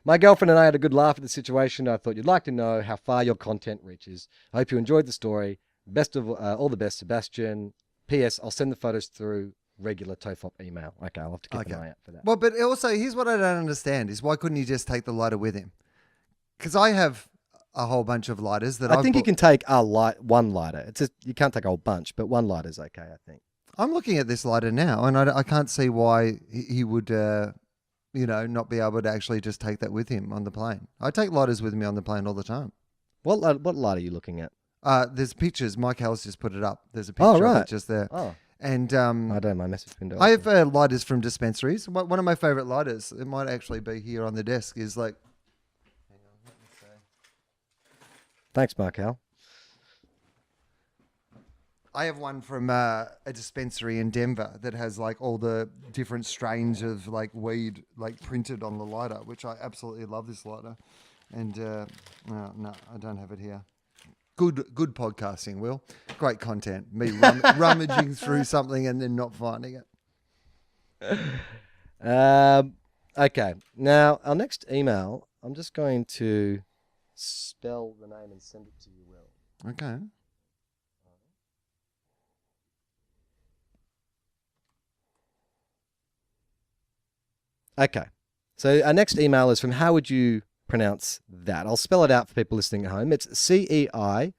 My girlfriend and I had a good laugh at the situation. I thought you'd like to know how far your content reaches. I hope you enjoyed the story. Best of all the best, Sebastian. P.S. I'll send the photos through regular TOFOP email. Okay, I'll have to keep an eye out for that. Well, but also, here's what I don't understand is why couldn't he just take the lighter with him? Because I have a whole bunch of lighters that I think you can take one lighter. It's just, you can't take a whole bunch, but one lighter's okay, I think. I'm looking at this lighter now, and I can't see why he would, not be able to actually just take that with him on the plane. I take lighters with me on the plane all the time. What lighter are you looking at? There's pictures. Mike Hell's just put it up. There's a picture of it just there. Oh. And I don't my message window. I have lighters from dispensaries. One of my favorite lighters, it might actually be here on the desk, is like... Thanks, Markel. I have one from a dispensary in Denver that has like all the different strains of like weed like printed on the lighter, which I absolutely love this lighter. And no, I don't have it here. Good podcasting, Will. Great content. Me rummaging through something and then not finding it. Okay. Now, our next email, I'm just going to spell the name and send it to you, Will. Okay. Okay. So our next email is from, how would you pronounce that? I'll spell it out for people listening at home. It's Ceiridwen.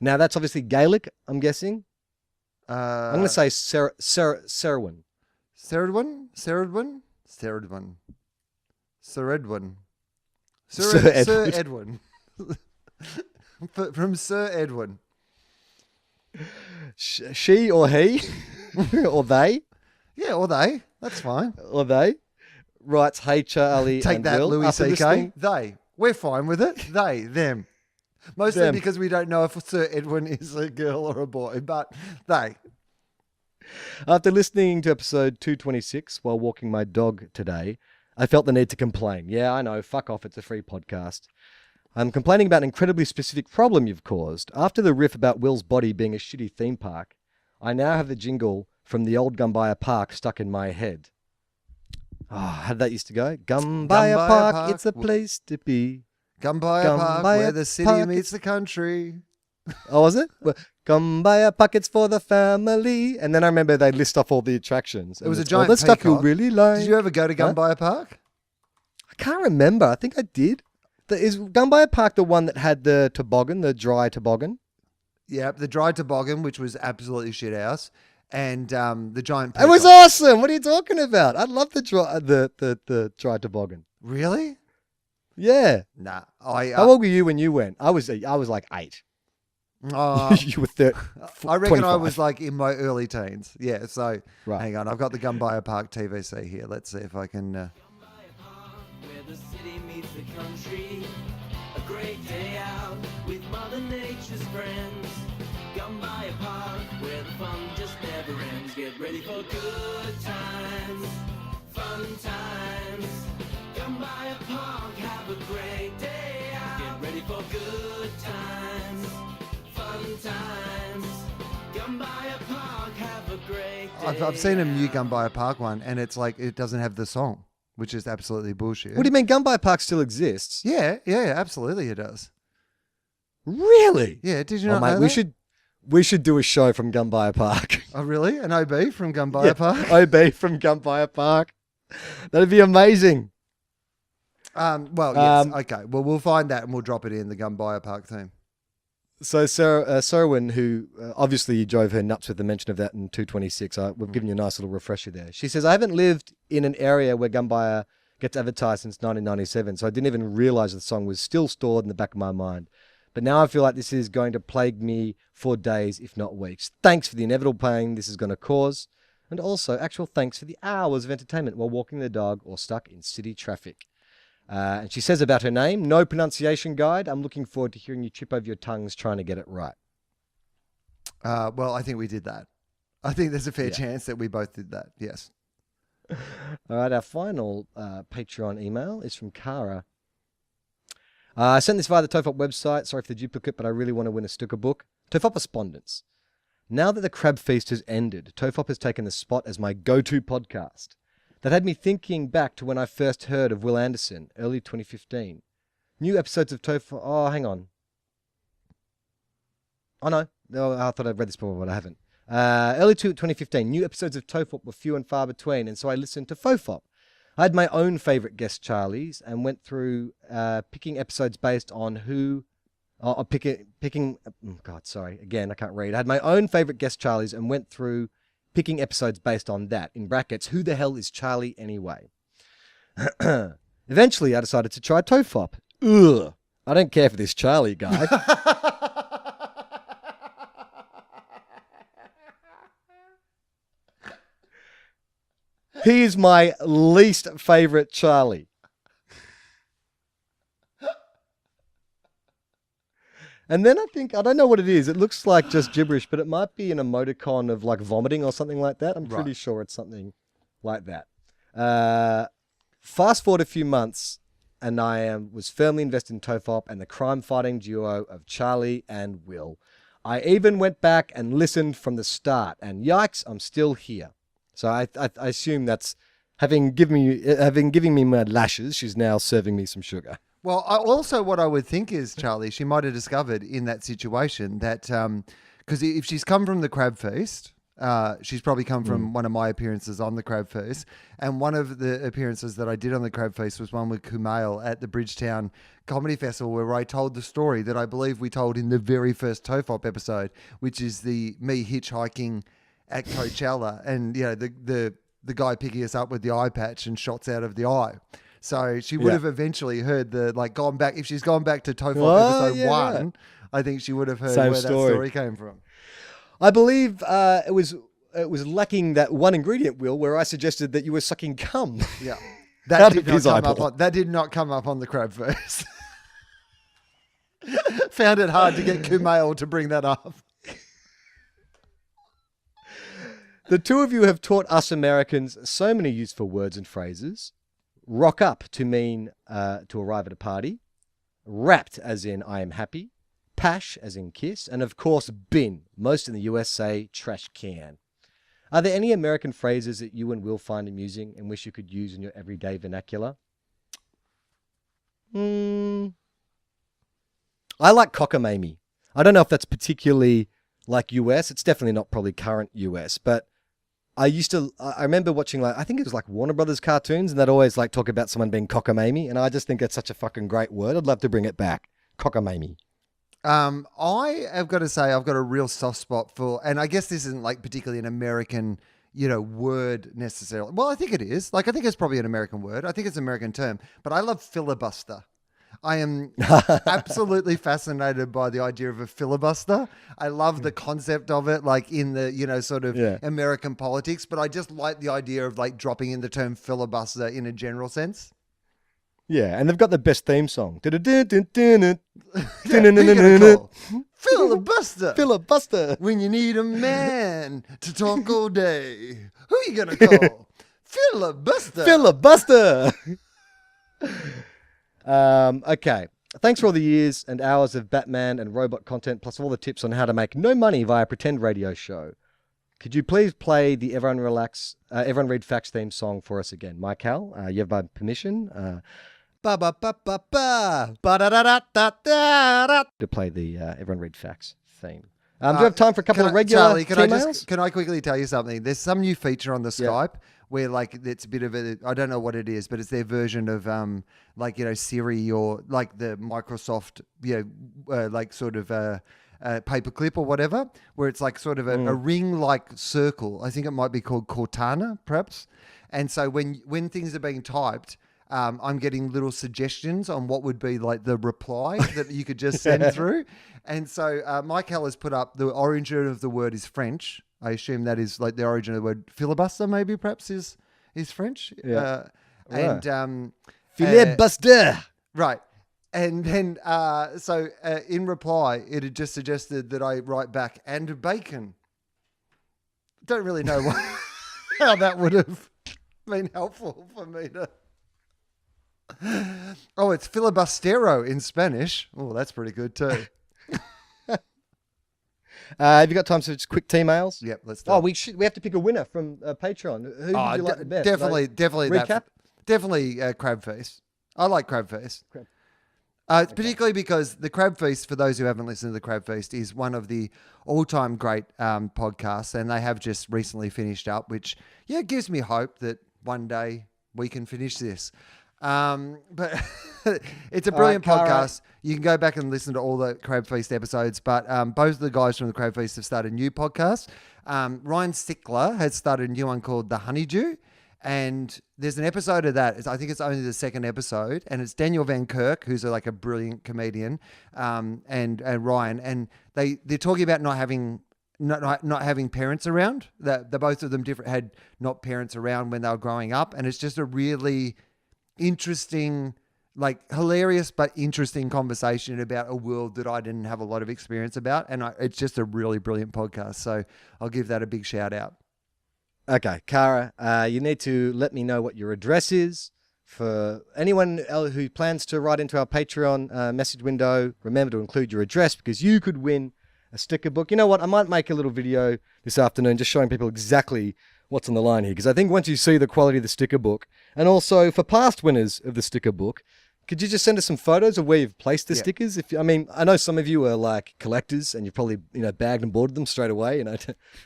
Now, that's obviously Gaelic, I'm guessing. I'm going to say Seredwin. Seredwin? Seredwin? Seredwin. Seredwin. Sir Edwin. From Sir Edwin. She or he? Or they? Yeah, or they. That's fine. Or they? Writes, hey, Charlie. Take and that, Will. Louis After C.K. listening- They. We're fine with it. They, them. Mostly Them. because we don't know if Sir Edwin is a girl or a boy, but they. After listening to episode 226 while walking my dog today, I felt the need to complain. Yeah, I know. Fuck off. It's a free podcast. I'm complaining about an incredibly specific problem you've caused. After the riff about Will's body being a shitty theme park, I now have the jingle from the old Gumbaya Park stuck in my head. Oh, how did that used to go? Gumbaya Park, it's a place to be. Gumbaya Park, Gumbaya where the city Park. meets the country. Oh, was it? Well, Gumbaya Park, it's for the family. And then I remember they'd list off all the attractions. It was a it's all giant the stuff you peacock. really like. Did you ever go to Gumbaya Park? I can't remember. I think I did. Is Gumbaya Park the one that had the toboggan, the dry toboggan? Yeah, the dry toboggan, which was absolutely shit house, and the giant It was peacock. awesome. What are you talking about? I love the dry toboggan. Really? Yeah. Nah. How old were you when you went? I was like 8. You were I reckon I 25. was like in my early teens. Yeah, so Right. hang on. I've got the Gumbaya Park TVC here. Let's see if I can... Where the city meets the country, a great day out with Mother Nature's friends. Gumbaya Park, where the fun just never ends. Get ready for good times, fun times. Gumbaya Park, have a great day out. Get ready for good times, fun times. Gumbaya Park, have a great day. I've seen a new Gumbaya Park one, and it's like it doesn't have the song, which is absolutely bullshit. What do you mean Gumbaya Park still exists? Yeah, absolutely it does. Really? Yeah, did you Oh, not mate, know we that? should do a show from Gumbaya Park. Oh, really? An OB from Gumbaya Park? OB from Gumbaya Park. That'd be amazing. Well, yes. Okay. Well, we'll find that and we'll drop it in the Gumbaya Park theme. So Serwin, who obviously you drove her nuts with the mention of that in 226, we've given you a nice little refresher there. She says, I haven't lived in an area where Gumbaya gets advertised since 1997, so I didn't even realize the song was still stored in the back of my mind. But now I feel like this is going to plague me for days, if not weeks. Thanks for the inevitable pain this is going to cause, and also actual thanks for the hours of entertainment while walking the dog or stuck in city traffic. And she says about her name, no pronunciation guide. I'm looking forward to hearing you trip over your tongues trying to get it right. Well, I think we did that. I think there's a fair chance that we both did that. Yes. All right, our final Patreon email is from Cara. I sent this via the TOFOP website. Sorry for the duplicate, but I really want to win a sticker book. TOFOP Respondents. Now that the Crab Feast has ended, TOFOP has taken the spot as my go-to podcast. That had me thinking back to when I first heard of Will Anderson, early 2015. New episodes of TOFOP... Oh, hang on. Oh, no. I thought I'd read this before, but I haven't. Early 2015, new episodes of TOFOP were few and far between, and so I listened to FOFOP. I had my own favourite guest Charlies and went through picking episodes based on who... picking... God, sorry. Again, I can't read. I had my own favourite guest Charlies and went through picking episodes based on that. In brackets, who the hell is Charlie anyway? Eventually, I decided to try TOFOP. Ugh. I don't care for this Charlie guy. He is my least favourite Charlie. And then I don't know what it is. It looks like just gibberish, but it might be an emoticon of like vomiting or something like that. I'm pretty sure it's something like that. Fast forward a few months, and I was firmly invested in TOFOP and the crime-fighting duo of Charlie and Wil. I even went back and listened from the start, and yikes, I'm still here. So I assume that's having given me my lashes. She's now serving me some sugar. Well, also what I would think is, Charlie, she might have discovered in that situation that, because if she's come from the Crab Feast, she's probably come from one of my appearances on the Crab Feast. And one of the appearances that I did on the Crab Feast was one with Kumail at the Bridgetown Comedy Festival, where I told the story that I believe we told in the very first TOFOP episode, which is me hitchhiking at Coachella and, the guy picking us up with the eye patch and shots out of the eye. So she would have eventually heard gone back. If she's gone back to TOFOP episode 1, right. I think she would have heard where that story came from. I believe it was lacking that one ingredient, Wil, where I suggested that you were sucking cum. Yeah, that did not come up on the Crab Feast. Found it hard to get Kumail to bring that up. The two of you have taught us Americans so many useful words and phrases. Rock up to mean to arrive at a party. Wrapped as in I am happy. Pash as in kiss. And of course, bin. Most in the US say trash can. Are there any American phrases that you and Wil find amusing and wish you could use in your everyday vernacular? I like cockamamie. I don't know if that's particularly like US. It's definitely not probably current US, but I remember watching I think it was like Warner Brothers cartoons, and they'd always talk about someone being cockamamie, and I just think it's such a fucking great word. I'd love to bring it back. Cockamamie. I have got to say I've got a real soft spot for, and I guess this isn't particularly an American, word necessarily. Well, I think it is. I think it's probably an American word. I think it's an American term, but I love filibuster. I am absolutely fascinated by the idea of a filibuster. I love the concept of it, in the, American politics, but I just like the idea of dropping in the term filibuster in a general sense. Yeah, and they've got the best theme song. Filibuster. Filibuster. When you need a man to talk all day, who are you going to call? Filibuster. Filibuster. Okay. Thanks for all the years and hours of Batman and robot content, plus all the tips on how to make no money via a pretend radio show. Could you please play the Everyone Read Facts theme song for us again? Michael, you have my permission. To play the Everyone Read Facts theme. Do you have time for a couple of regular Charlie, emails? Can I quickly tell you something? There's some new feature on the Skype where it's a bit of I don't know what it is, but it's their version of Siri or the Microsoft paperclip or whatever, where it's a ring-like circle. I think it might be called Cortana, perhaps. And so when things are being typed, I'm getting little suggestions on what would be the reply that you could just send through. And so Michael has put up the origin of the word is French. I assume that is the origin of the word filibuster, maybe perhaps is French. Yeah. And filibuster. Right. And then in reply, it had just suggested that I write back and bacon. Don't really know how that would have been helpful for me to. Oh, it's filibustero in Spanish. Oh, that's pretty good too. Have you got time for just quick emails? Yep, let's do it. We have to pick a winner from Patreon. Who do you like the best? Definitely recap. Definitely Crab Feast. I like Crab Feast. It's particularly because the Crab Feast, for those who haven't listened to the Crab Feast, is one of the all-time great podcasts, and they have just recently finished up, which gives me hope that one day we can finish this. But it's a brilliant podcast. You can go back and listen to all the Crab Feast episodes, but both of the guys from the Crab Feast have started a new podcast. Ryan Stickler has started a new one called The Honeydew, and there's an episode of that. I think it's only the second episode, and it's Daniel Van Kirk, who's a brilliant comedian, and Ryan, and they're talking about not having parents around. That the both of them had not parents around when they were growing up, and it's just a really interesting like hilarious but interesting conversation about a world that I didn't have a lot of experience about. And it's just a really brilliant podcast. So I'll give that a big shout out. Okay, Cara, you need to let me know what your address is. For anyone who plans to write into our Patreon message window, remember to include your address because you could win a sticker book. You know what? I might make a little video this afternoon just showing people exactly what's on the line here because I think once you see the quality of the sticker book, and also for past winners of the sticker book, could you just send us some photos of where you've placed the stickers? I know some of you are like collectors and you've probably bagged and boarded them straight away,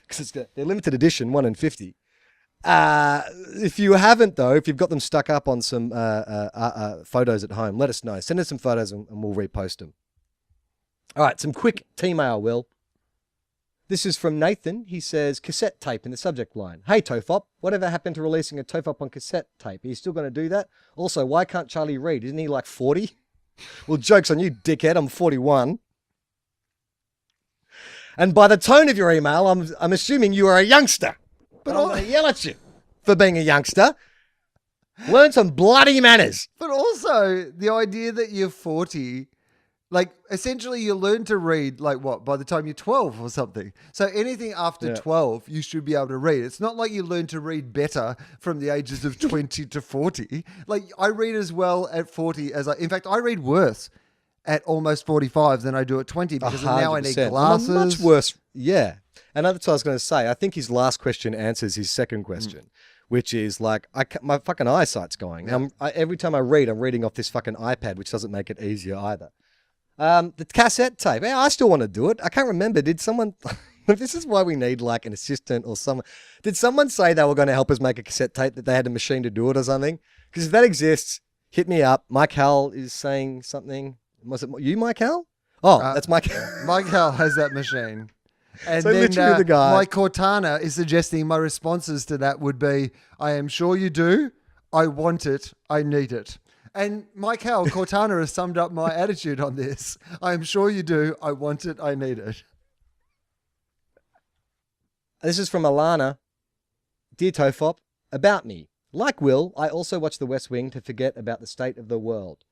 because they're limited edition, 1 in 50. If you haven't though, if you've got them stuck up on some photos at home, let us know. Send us some photos and we'll repost them. All right, some quick T-mail, Will. This is from Nathan. He says, cassette tape in the subject line. Hey, TOFOP, whatever happened to releasing a TOFOP on cassette tape? Are you still going to do that? Also, why can't Charlie read? Isn't he like 40? Well, joke's on you, dickhead. I'm 41. And by the tone of your email, I'm assuming you are a youngster. But I'm going to yell at you for being a youngster. Learn some bloody manners. But also the idea that you're 40... like, essentially, you learn to read, like, what, by the time you're 12 or something. So anything after 12, you should be able to read. It's not like you learn to read better from the ages of 20 to 40. Like, I read as well at 40 as in fact, I read worse at almost 45 than I do at 20 because now I need 100%. glasses. Much worse, yeah. And that's what I was going to say. I think his last question answers his second question, which is like, my fucking eyesight's going. Yeah. Every time I read, I'm reading off this fucking iPad, which doesn't make it easier either. The cassette tape. Yeah, I still want to do it. I can't remember. Did someone... This is why we need like an assistant or someone. Did someone say they were going to help us make a cassette tape, that they had a machine to do it or something? Because if that exists, hit me up. Mike Hal is saying something. Was it you, Mike Hal? Oh, that's Mike. Mike Hal has that machine. And so then literally the guy. Mike Cortana is suggesting my responses to that would be, I am sure you do. I want it. I need it. And Mike Hal, Cortana has summed up my attitude on this. I am sure you do. I want it. I need it. This is from Alana. Dear TOFOP, about me. Like Will, I also watch The West Wing to forget about the state of the world.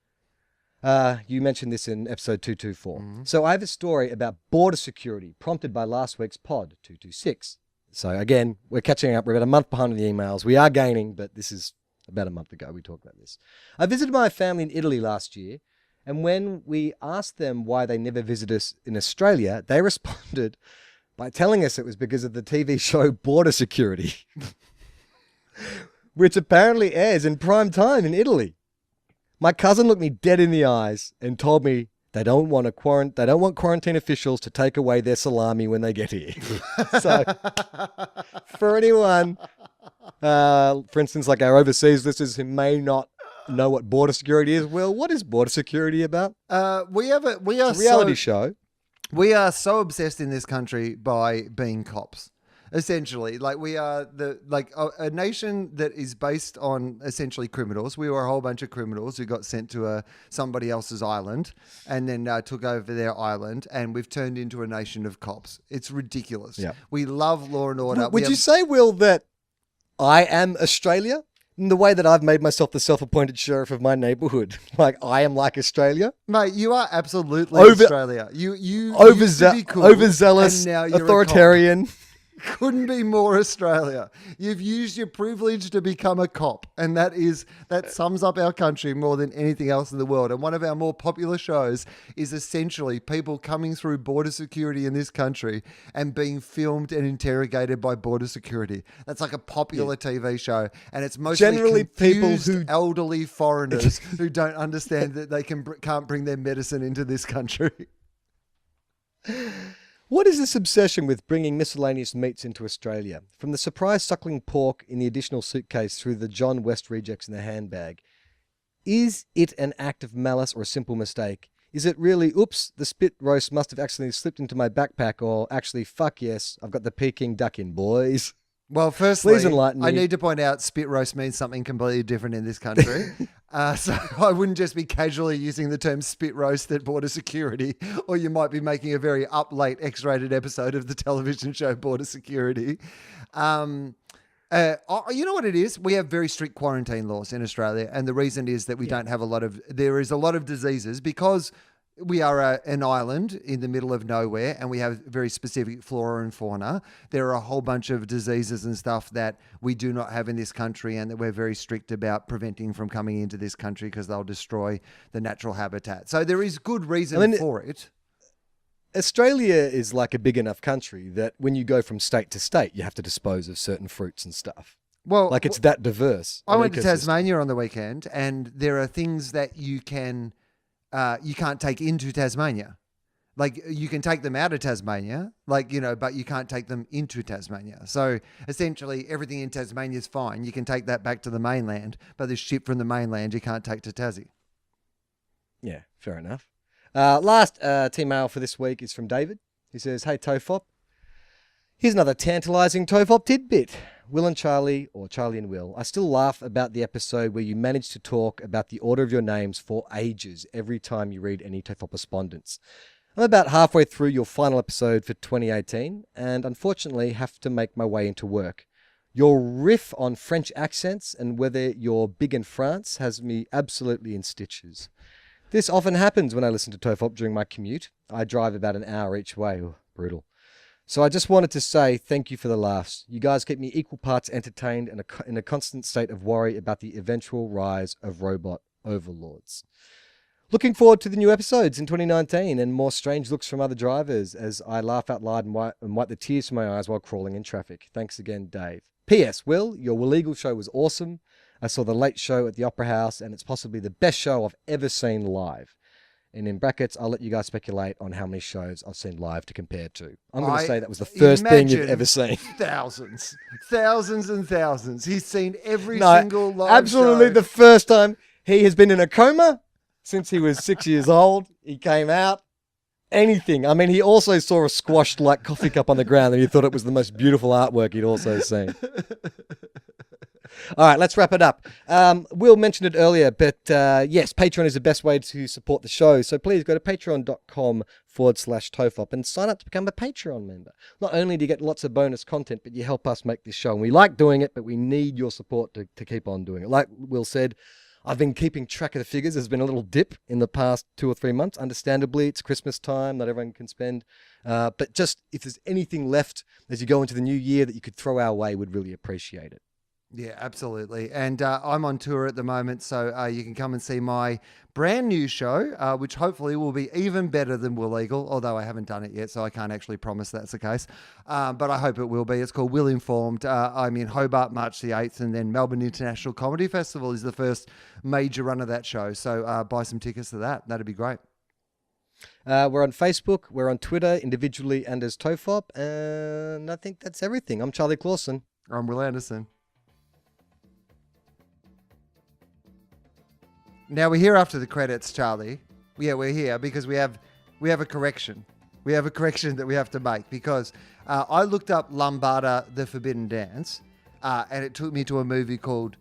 You mentioned this in episode 224. So I have a story about border security prompted by last week's pod, 226. So again, we're catching up. We're about a month behind on the emails. We are gaining, but this is about a month ago we talked about this. I visited my family in Italy last year, and when we asked them why they never visit us in Australia, they responded by telling us it was because of the TV show Border Security, which apparently airs in prime time in Italy. My cousin looked me dead in the eyes and told me they don't want quarantine officials to take away their salami when they get here. So, for anyone, for instance, like our overseas listeners who may not know what border security is, well, what is border security about? We are It's a reality show. We are so obsessed in this country by being cops. Essentially, like we are a nation that is based on essentially criminals. We were a whole bunch of criminals who got sent to somebody else's island and then took over their island, and we've turned into a nation of cops. It's ridiculous. Yeah. We love law and order. Would you say, Will, that I am Australia in the way that I've made myself the self-appointed sheriff of my neighbourhood? Like I am like Australia, mate. You are absolutely Australia. You used to be cool, overzealous, and now you're authoritarian. Couldn't be more Australia. You've used your privilege to become a cop, and that sums up our country more than anything else in the world. And one of our more popular shows is essentially people coming through border security in this country and being filmed and interrogated by border security. That's like a popular TV show, and it's mostly generally people who elderly foreigners who don't understand that they can't bring their medicine into this country. What is this obsession with bringing miscellaneous meats into Australia? From the surprise suckling pork in the additional suitcase through the John West rejects in the handbag. Is it an act of malice or a simple mistake? Is it really, oops, the spit roast must have accidentally slipped into my backpack, or actually, fuck yes, I've got the Peking duck in, boys? Well, firstly, Please enlighten me. I need to point out spit roast means something completely different in this country. So I wouldn't just be casually using the term spit roast at border security, or you might be making a very up late X-rated episode of the television show Border Security. You know what it is? We have very strict quarantine laws in Australia, and the reason is that we don't have there is a lot of diseases because we are an island in the middle of nowhere, and we have very specific flora and fauna. There are a whole bunch of diseases and stuff that we do not have in this country, and that we're very strict about preventing from coming into this country because they'll destroy the natural habitat. So there is good reason for it. Australia is like a big enough country that when you go from state to state, you have to dispose of certain fruits and stuff. Well, like it's that diverse. I went to Tasmania on the weekend, and there are things that you can't take into Tasmania. Like you can take them out of Tasmania, but you can't take them into Tasmania. So essentially everything in Tasmania is fine. You can take that back to the mainland, but the shit from the mainland you can't take to Tassie. Yeah, fair enough. Last team mail for this week is from David. He says, "Hey TOFOP, here's another tantalising TOFOP tidbit. Wil and Charlie, or Charlie and Wil, I still laugh about the episode where you managed to talk about the order of your names for ages every time you read any TOFOP correspondence. I'm about halfway through your final episode for 2018 and unfortunately have to make my way into work. Your riff on French accents and whether you're big in France has me absolutely in stitches. This often happens when I listen to TOFOP during my commute. I drive about an hour each way. Ooh, brutal. So I just wanted to say thank you for the laughs. You guys keep me equal parts entertained and in a constant state of worry about the eventual rise of robot overlords. Looking forward to the new episodes in 2019 and more strange looks from other drivers as I laugh out loud and wipe the tears from my eyes while crawling in traffic. Thanks again, Dave. P.S. Wil, your Illegal show was awesome. I saw the Late Show at the Opera House and it's possibly the best show I've ever seen live. And in brackets, I'll let you guys speculate on how many shows I've seen live to compare to. I'm going to say that was the first thing you've ever seen. Thousands and thousands. He's seen every single live absolutely show. The first time. He has been in a coma since he was 6 years old. He came out. Anything. I mean, he also saw a squashed like coffee cup on the ground and he thought it was the most beautiful artwork he'd also seen. All right, let's wrap it up. Wil mentioned it earlier, but yes, Patreon is the best way to support the show. So please go to patreon.com/TOFOP and sign up to become a Patreon member. Not only do you get lots of bonus content, but you help us make this show. And we like doing it, but we need your support to keep on doing it. Like Wil said, I've been keeping track of the figures. There's been a little dip in the past 2 or 3 months. Understandably, it's Christmas time. Not everyone can spend. But just if there's anything left as you go into the new year that you could throw our way, we'd really appreciate it. Yeah, absolutely. And I'm on tour at the moment, so you can come and see my brand new show, which hopefully will be even better than Illegal, although I haven't done it yet, so I can't actually promise that's the case. But I hope it will be. It's called Wil Informed. I'm in Hobart, March the 8th, and then Melbourne International Comedy Festival is the first major run of that show. So buy some tickets to that. That'd be great. We're on Facebook. We're on Twitter, individually and as TOFOP. And I think that's everything. I'm Charlie Clausen. I'm Wil Anderson. Now we're here after the credits, Charlie. Yeah, we're here because we have a correction. We have a correction that we have to make because I looked up Lambada, The Forbidden Dance, and it took me to a movie called,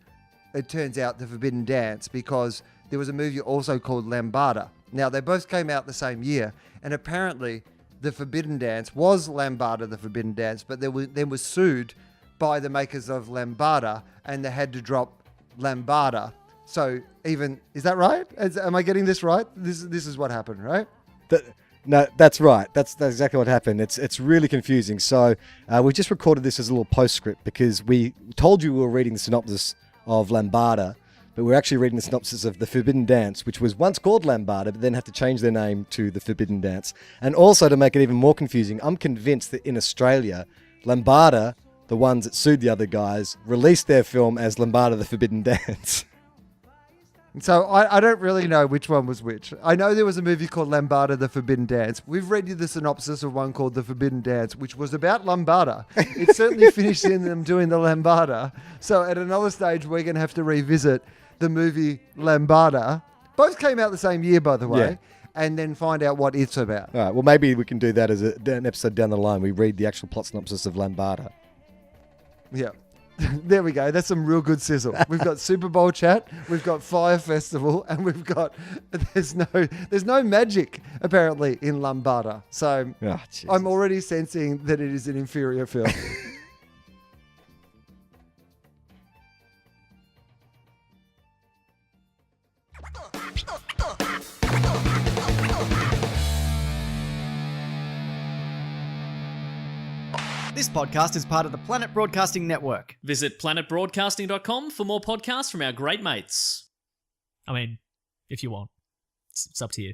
it turns out, The Forbidden Dance, because there was a movie also called Lambada. Now, they both came out the same year, and apparently The Forbidden Dance was Lambada, The Forbidden Dance, but then was sued by the makers of Lambada, and they had to drop Lambada. So is that right? Am I getting this right? This is what happened, right? No, that's right. That's exactly what happened. It's really confusing. So we just recorded this as a little postscript because we told you we were reading the synopsis of Lambada, but we're actually reading the synopsis of The Forbidden Dance, which was once called Lambada, but then had to change their name to The Forbidden Dance. And also to make it even more confusing, I'm convinced that in Australia, Lambada, the ones that sued the other guys, released their film as Lambada, The Forbidden Dance. So I don't really know which one was which. I know there was a movie called Lambada, The Forbidden Dance. We've read you the synopsis of one called The Forbidden Dance, which was about Lambada. It certainly finished in them doing the Lambada. So at another stage, we're going to have to revisit the movie Lambada. Both came out the same year, by the way. Yeah. And then find out what it's about. All right. Well, maybe we can do that as an episode down the line. We read the actual plot synopsis of Lambada. Yeah. There we go. That's some real good sizzle. We've got Super Bowl chat, we've got Fire Festival, and there's no magic apparently in Lambada. So I'm already sensing that it is an inferior film. This podcast is part of the Planet Broadcasting Network. Visit planetbroadcasting.com for more podcasts from our great mates. I mean, if you want. It's up to you.